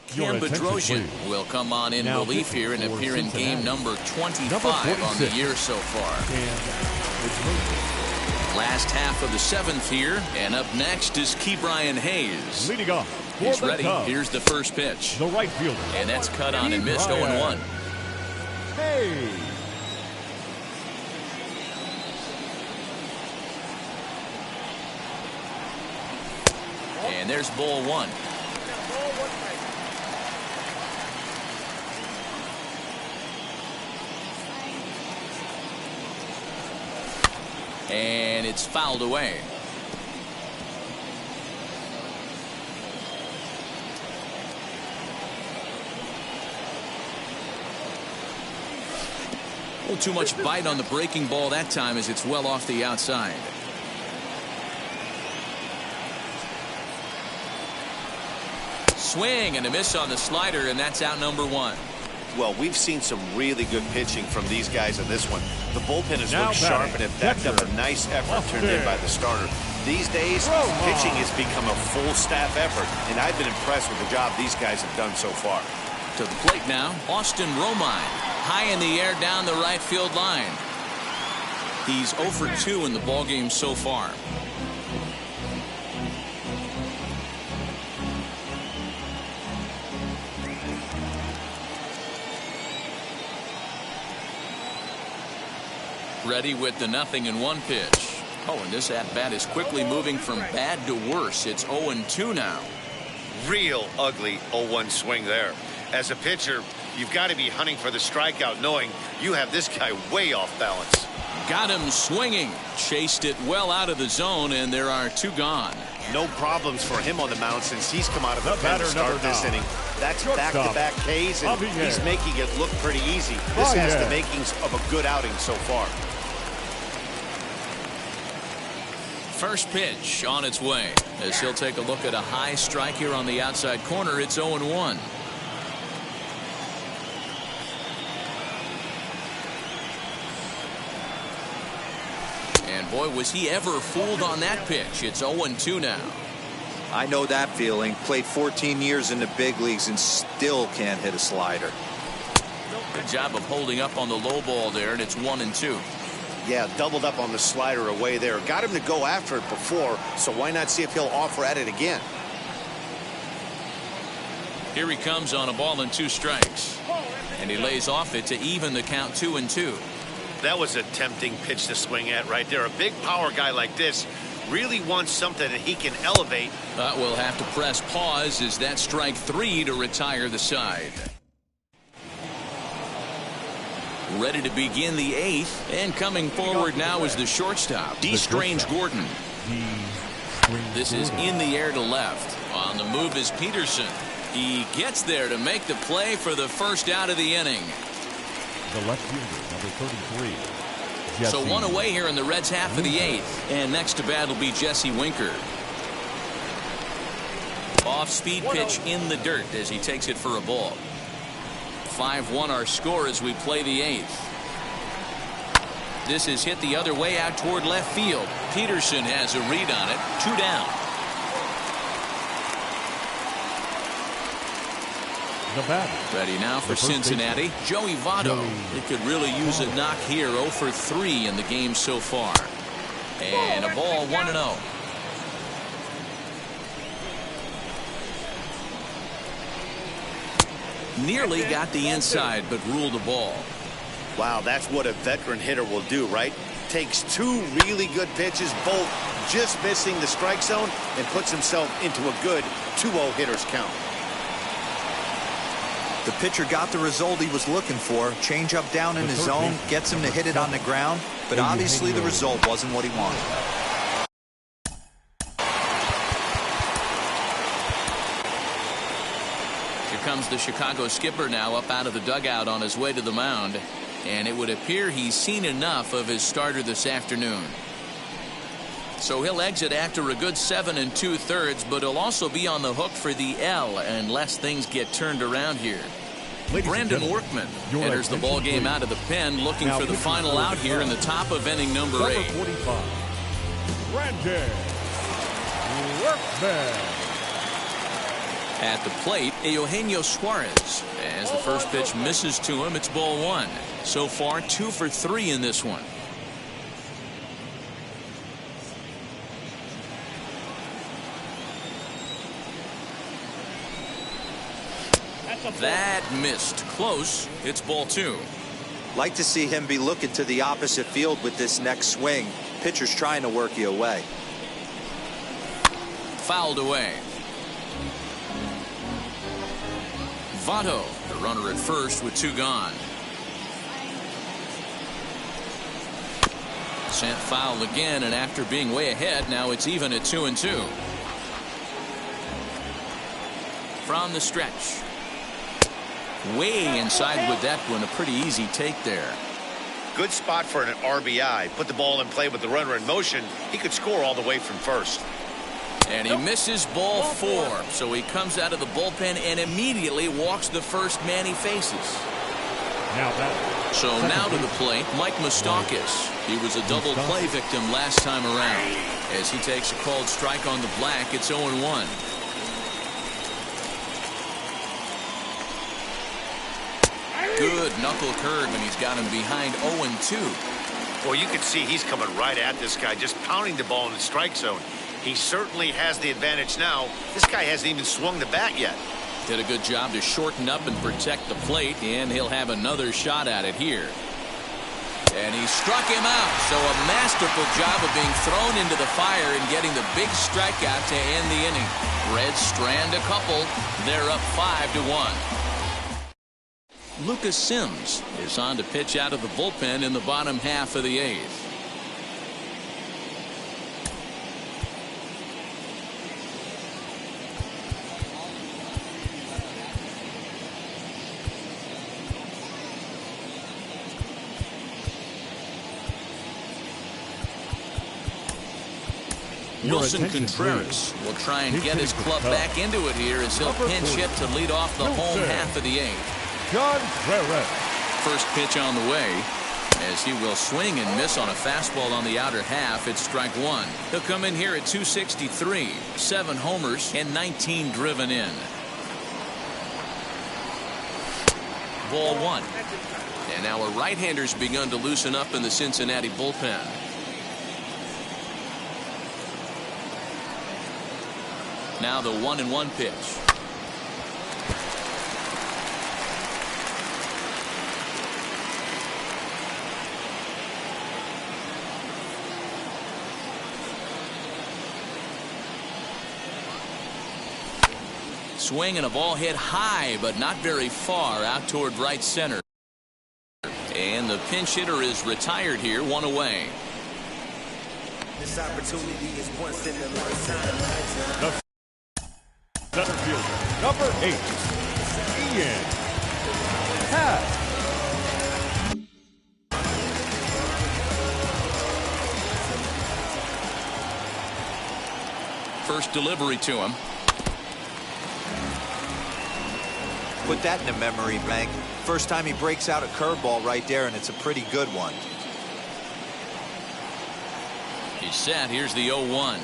Cam Bedrosian will come on in relief here and appear in game number 25 on the year so far. Last half of the 7th here, and up next is Ke'Bryan Hayes. Leading off. He's ready. Here's the first pitch. The right fielder. And that's cut on and missed 0-1. Hey. And there's ball 1. And it's fouled away. Well, too much bite on the breaking ball that time as it's well off the outside. Swing and a miss on the slider, and that's out number 1. Well, we've seen some really good pitching from these guys in this one. The bullpen has looked sharp and it backed up a nice effort turned in by the starter. These days, pitching has become a full staff effort, and I've been impressed with the job these guys have done so far. To the plate now, Austin Romine, high in the air down the right field line. He's 0 for 2 in the ballgame so far. Ready with the 0-1 pitch. Oh, and this at-bat is quickly moving from bad to worse. It's 0-2 now. Real ugly 0-1 swing there. As a pitcher, you've got to be hunting for the strikeout, knowing you have this guy way off balance. Got him swinging. Chased it well out of the zone, and there are 2 gone. No problems for him on the mound since he's come out of the pen to start this inning. That's back-to-back Ks, and he's making it look pretty easy. This has the makings of a good outing so far. First pitch on its way as he'll take a look at a high strike here on the outside corner. It's 0-1. And boy, was he ever fooled on that pitch. It's 0-2 now. I know that feeling. Played 14 years in the big leagues and still can't hit a slider. Good job of holding up on the low ball there, and it's 1-2. Yeah, doubled up on the slider away there. Got him to go after it before, so why not see if he'll offer at it again? Here he comes on a ball and 2 strikes. And he lays off it to even the count 2-2. That was a tempting pitch to swing at right there. A big power guy like this really wants something that he can elevate. But we'll have to press pause as that strike 3 to retire the side. Ready to begin the 8th, and coming forward now is the shortstop, D. Strange Gordon. This is in the air to left. On the move is Peterson. He gets there to make the play for the first out of the inning. The left fielder, number 33. So 1 away here in the Reds' half of the 8th, and next to bat will be Jesse Winker. Off-speed pitch in the dirt as he takes it for a ball. 5-1 our score as we play the 8th. This is hit the other way out toward left field. Peterson has a read on it. 2 down. The batter. Ready now for Cincinnati, Joey Votto. It could really use a knock here. 0 for 3 in the game so far. And a ball 1-0. Nearly got the inside, but ruled the ball. Wow, that's what a veteran hitter will do, right? Takes 2 really good pitches, both just missing the strike zone, and puts himself into a good 2-0 hitter's count. The pitcher got the result he was looking for. Change up down in his zone, gets him to hit it on the ground, but obviously the result wasn't what he wanted. Comes the Chicago skipper now up out of the dugout on his way to the mound, and it would appear he's seen enough of his starter this afternoon. So he'll exit after a good 7 2/3, but he'll also be on the hook for the L unless things get turned around here. Brandon Workman enters the ball game out of the pen, looking for the final out here in the top of inning number 8. Brandon Workman. At the plate, Eugenio Suarez. As the first pitch misses to him, it's ball 1. So far, 2 for 3 in this one. That missed. Close. It's ball 2. Like to see him be looking to the opposite field with this next swing. Pitcher's trying to work you away. Fouled away. Votto, the runner at first with 2 gone. Sent foul again, and after being way ahead, now it's even at 2-2. From the stretch. Way inside with that one. A pretty easy take there. Good spot for an RBI. Put the ball in play with the runner in motion. He could score all the way from first. And he misses ball 4. So he comes out of the bullpen and immediately walks the first man he faces. So now to the plate, Mike Moustakas. He was a double play victim last time around. As he takes a called strike on the black, it's 0-1. Good knuckle curve, and he's got him behind 0-2. Well, you can see he's coming right at this guy, just pounding the ball in the strike zone. He certainly has the advantage now. This guy hasn't even swung the bat yet. Did a good job to shorten up and protect the plate, and he'll have another shot at it here. And he struck him out, so a masterful job of being thrown into the fire and getting the big strikeout to end the inning. Reds strand a couple. They're up 5-1. Lucas Sims is on to pitch out of the bullpen in the bottom half of the 8th. Wilson Contreras will try and get his club back into it here as he'll pinch hit to lead off the home half of the 8th. First pitch on the way as he will swing and miss on a fastball on the outer half. It's strike 1. He'll come in here at 263, 7 homers and 19 driven in. Ball 1. And now a right-hander's begun to loosen up in the Cincinnati bullpen. Now the 1-1 pitch. Swing and a ball hit high, but not very far out toward right center. And the pinch hitter is retired here, 1 away. This opportunity is once in a lifetime. Center fielder, number 8, Ian Happ. First delivery to him. Put that in the memory bank. First time he breaks out a curveball right there, and it's a pretty good one. He's set. Here's the 0-1.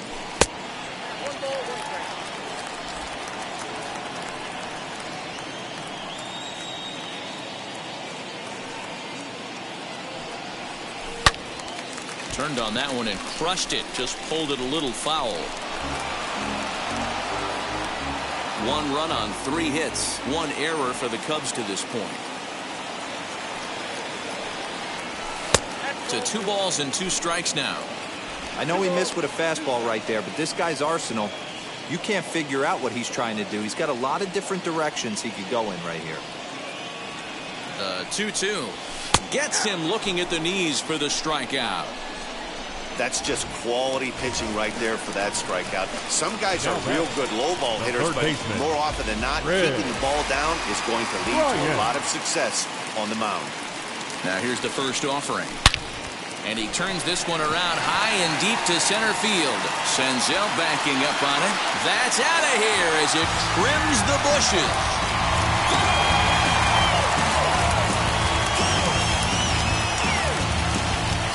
Turned on that one and crushed it. Just pulled it a little foul. 1 run on 3 hits. 1 error for the Cubs to this point. To 2 balls and 2 strikes now. I know he missed with a fastball right there, but this guy's arsenal, you can't figure out what he's trying to do. He's got a lot of different directions he could go in right here. The 2-2 gets him looking at the knees for the strikeout. That's just quality pitching right there for that strikeout. Some guys are real good low ball hitters, but more often than not, keeping the ball down is going to lead to a lot of success on the mound. Now here's the first offering. And he turns this one around high and deep to center field. Senzel backing up on it. That's out of here as it trims the bushes.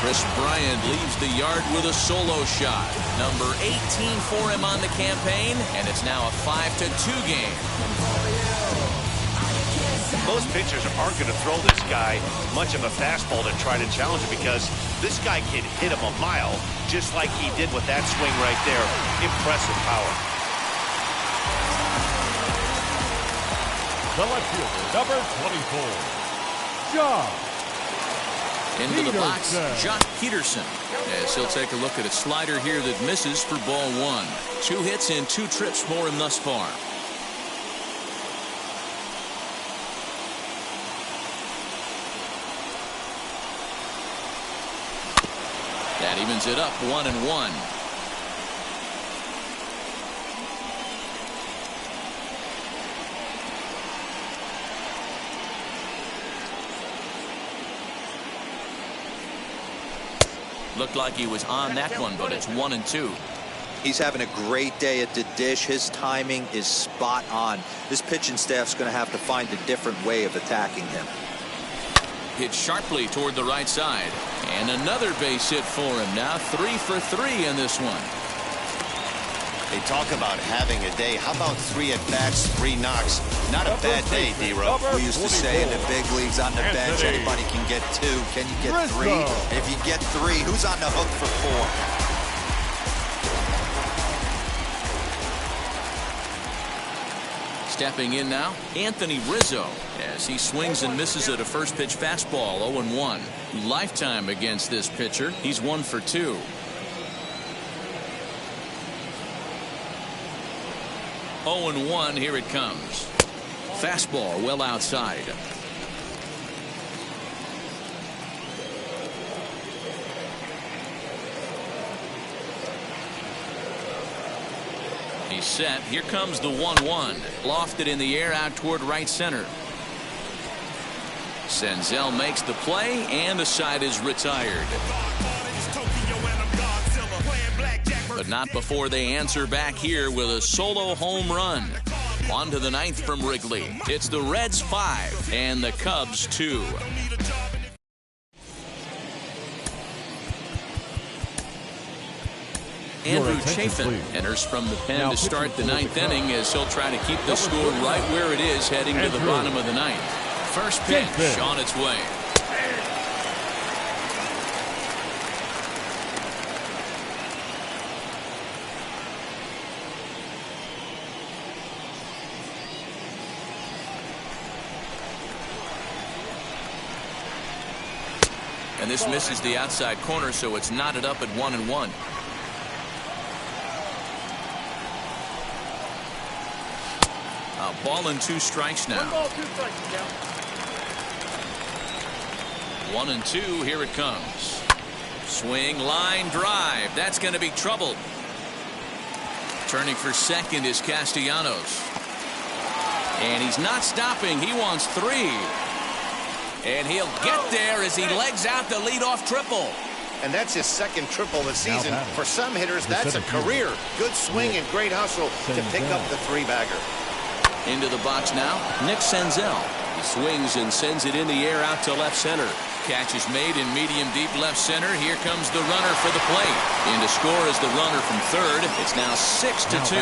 Chris Bryant leaves the yard with a solo shot. Number 18 for him on the campaign, and it's now a 5-2 game. Most pitchers aren't going to throw this guy much of a fastball to try to challenge him because this guy can hit him a mile, just like he did with that swing right there. Impressive power. the left fielder, number 24, John Into the box, Peterson. Josh Peterson. As he'll take a look at a slider here that misses for ball one. 2 hits and 2 trips for him thus far. That evens it up 1-1. Looked like he was on that one, but it's 1-2. He's having a great day at the dish. His timing is spot on. This pitching staff's going to have to find a different way of attacking him. Hit sharply toward the right side. And another base hit for him. Now 3 for 3 in this one. They talk about having a day. How about 3 at-bats, 3 knocks? Not a bad day, D-Ro. We used to say in the big leagues, on the bench, anybody can get 2. Can you get 3? If you get 3, who's on the hook for 4? Stepping in now, Anthony Rizzo, as he swings and misses at a first pitch fastball. 0-1. Lifetime against this pitcher. He's 1 for 2. 0-1. Here it comes. Fastball well outside. He's set. Here comes the 1-1. Lofted in the air out toward right center. Senzel makes the play, and the side is retired. But not before they answer back here with a solo home run. On to the 9th from Wrigley. It's the Reds 5 and the Cubs 2. Andrew Chafin enters from the pen to start the 9th inning, as he'll try to keep the score right where it is heading to the bottom of the 9th. First pitch on its way. And this misses the outside corner, so it's knotted up at 1-1. A ball and 2 strikes now. 1-2. Here it comes. Swing, line, drive. That's going to be trouble. Turning for second is Castellanos. And he's not stopping. He wants 3. And he'll get there as he legs out the leadoff triple. And that's his 2nd triple of the season. For some hitters, that's a career. Good swing and great hustle to pick up the 3-bagger. Into the box now, Nick Senzel. He swings and sends it in the air out to left center. Catch is made in medium deep left center. Here comes the runner for the plate. In to score is the runner from third. It's now 6-2.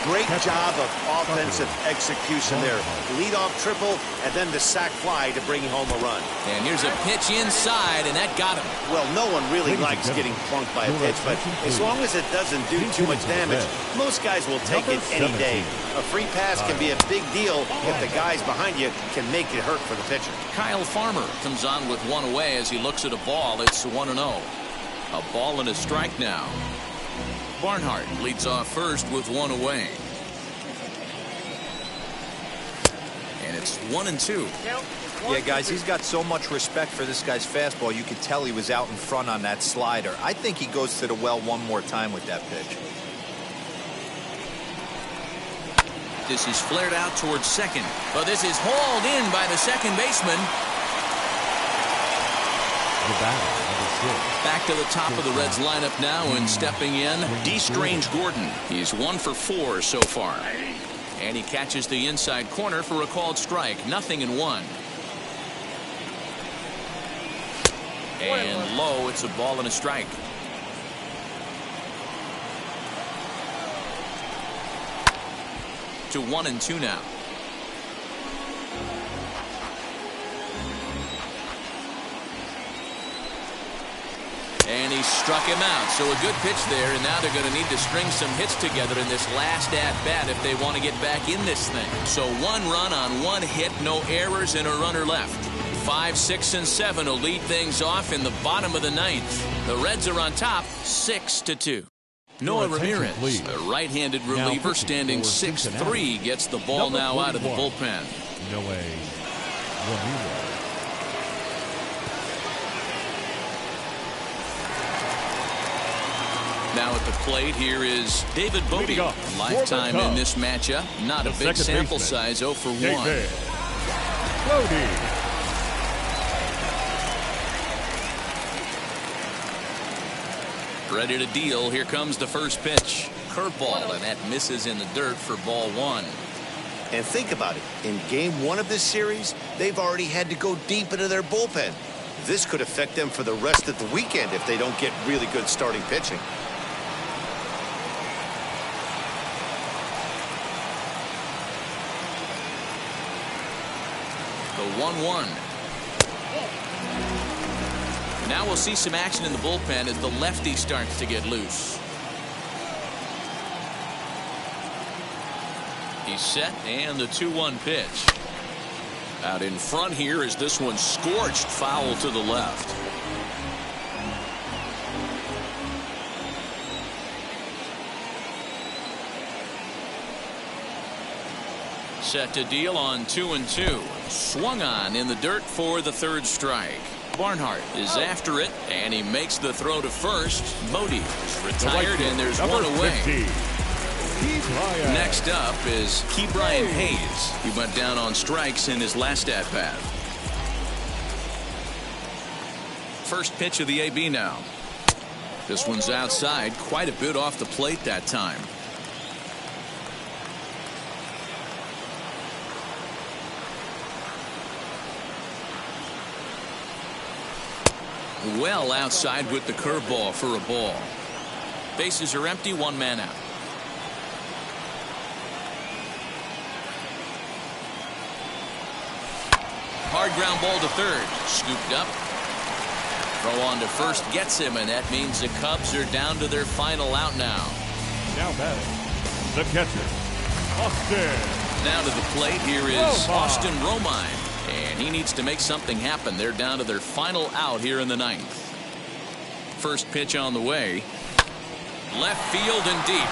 Great job of offensive execution there. Leadoff triple and then the sac fly to bring home a run. And here's a pitch inside, and that got him. Well, no one really likes getting plunked by a pitch, but as long as it doesn't do too much damage, most guys will take it any day. A free pass can be a big deal if the guys behind you can make it hurt for the pitcher. Kyle Farmer comes on with 1 away as he looks at a ball. It's 1-0. A ball and a strike now. Barnhart leads off first with 1 away. And it's 1-2. Yeah, guys, he's got so much respect for this guy's fastball. You could tell he was out in front on that slider. I think he goes to the well one more time with that pitch. This is flared out towards second, but this is hauled in by the second baseman. Back to the top of the Reds lineup now, and stepping in, D. Strange Gordon. He's 1 for 4 so far. And he catches the inside corner for a called strike. 0-1. And low, it's a ball and a strike. To 1-2 now. And he he struck him out. So a good pitch there, and now they're going to need to string some hits together in this last at-bat if they want to get back in this thing. So 1 run on 1 hit, no errors, and a runner left. 5, 6, and 7 will lead things off in the bottom of the 9th. The Reds are on top, 6-2. Noah Ramirez, a right-handed reliever standing 6'3", gets the ball now out of the bullpen. Noah Ramirez. Now at the plate, here is David Bodie. Lifetime in this matchup. Not a big sample size, 0 for 1. Bodie. Ready to deal. Here comes the first pitch. Curveball, and that misses in the dirt for ball 1. And think about it. In game 1 of this series, they've already had to go deep into their bullpen. This could affect them for the rest of the weekend if they don't get really good starting pitching. The 1-1. Now we'll see some action in the bullpen as the lefty starts to get loose. He's set, and the 2-1 pitch. Out in front here is this one scorched, foul to the left. Set to deal on 2-2. Swung on in the dirt for the 3rd strike. Barnhart is after it, and he makes the throw to first. Bodie is retired, and there's one away. Next up is Ke'Bryan Hayes. He went down on strikes in his last at-bat. First pitch of the AB now. This one's outside, quite a bit off the plate that time. Well outside with the curveball for a ball. Bases are empty, 1 man out. Hard ground ball to third. Scooped up. Throw on to first gets him, and that means the Cubs are down to their final out now. Now batting, the catcher, Austin. Now to the plate, here is Austin Romine. And he needs to make something happen. They're down to their final out here in the 9th. First pitch on the way. Left field and deep.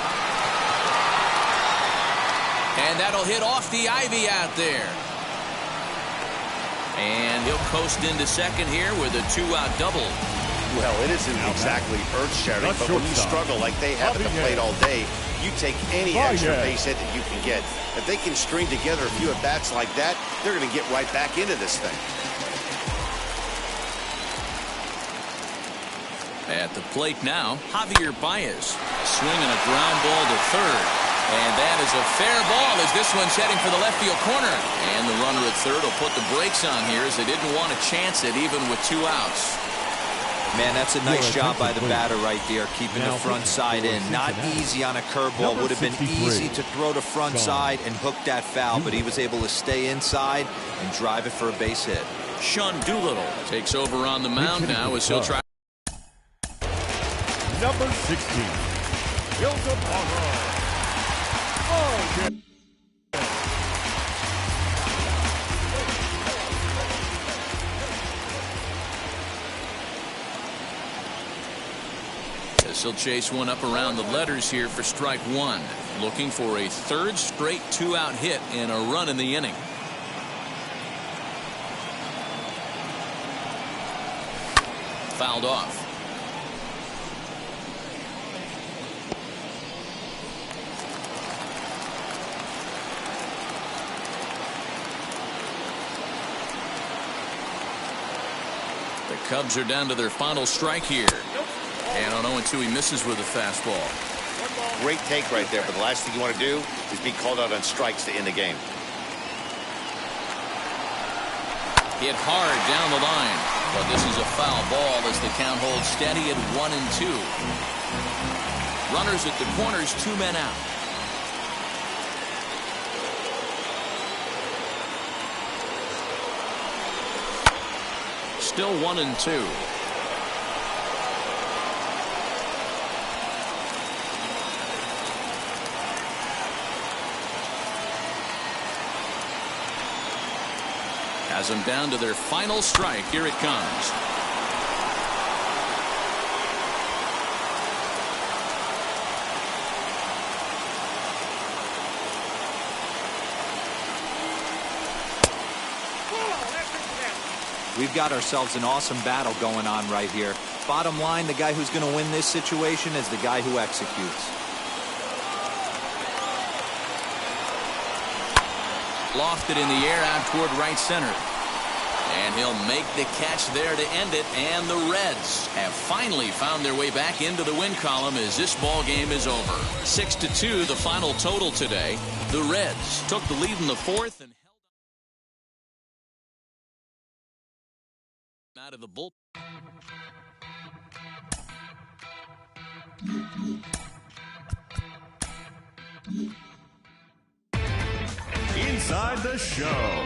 And that'll hit off the ivy out there. And he'll coast into second here with a 2-out double. Well, it isn't exactly earth-shattering, but when you struggle like they have at the plate all day, you take any extra base hit that you can get. If they can string together a few at-bats like that, they're going to get right back into this thing. At the plate now, Javier Baez swinging a ground ball to third. And that is a fair ball as this one's heading for the left field corner. And the runner at third will put the brakes on here as they didn't want to chance it even with 2 outs. Man, that's a nice job by the batter right there, keeping the front side in. Not easy on a curveball. Would have been easy to throw the front side and hook that foul, but he was able to stay inside and drive it for a base hit. Sean Doolittle takes over on the mound now as he'll try. Number 16, Gilda He'll chase one up around the letters here for strike 1. Looking for a 3rd straight 2-out hit and a run in the inning. Fouled off. The Cubs are down to their final strike here. And on 0-2, he misses with a fastball. Great take right there, but the last thing you want to do is be called out on strikes to end the game. Hit hard down the line, but this is a foul ball as the count holds steady at 1-2. Runners at the corners, 2 men out. Still 1-2. has them down to their final strike. Here it comes. We've got ourselves an awesome battle going on right here. Bottom line, the guy who's going to win this situation is the guy who executes. Lofted in the air out toward right center. And he'll make the catch there to end it. And the Reds have finally found their way back into the win column as this ball game is over. 6-2 the final total today. The Reds took the lead in the fourth and out of the bullpen. Inside the show.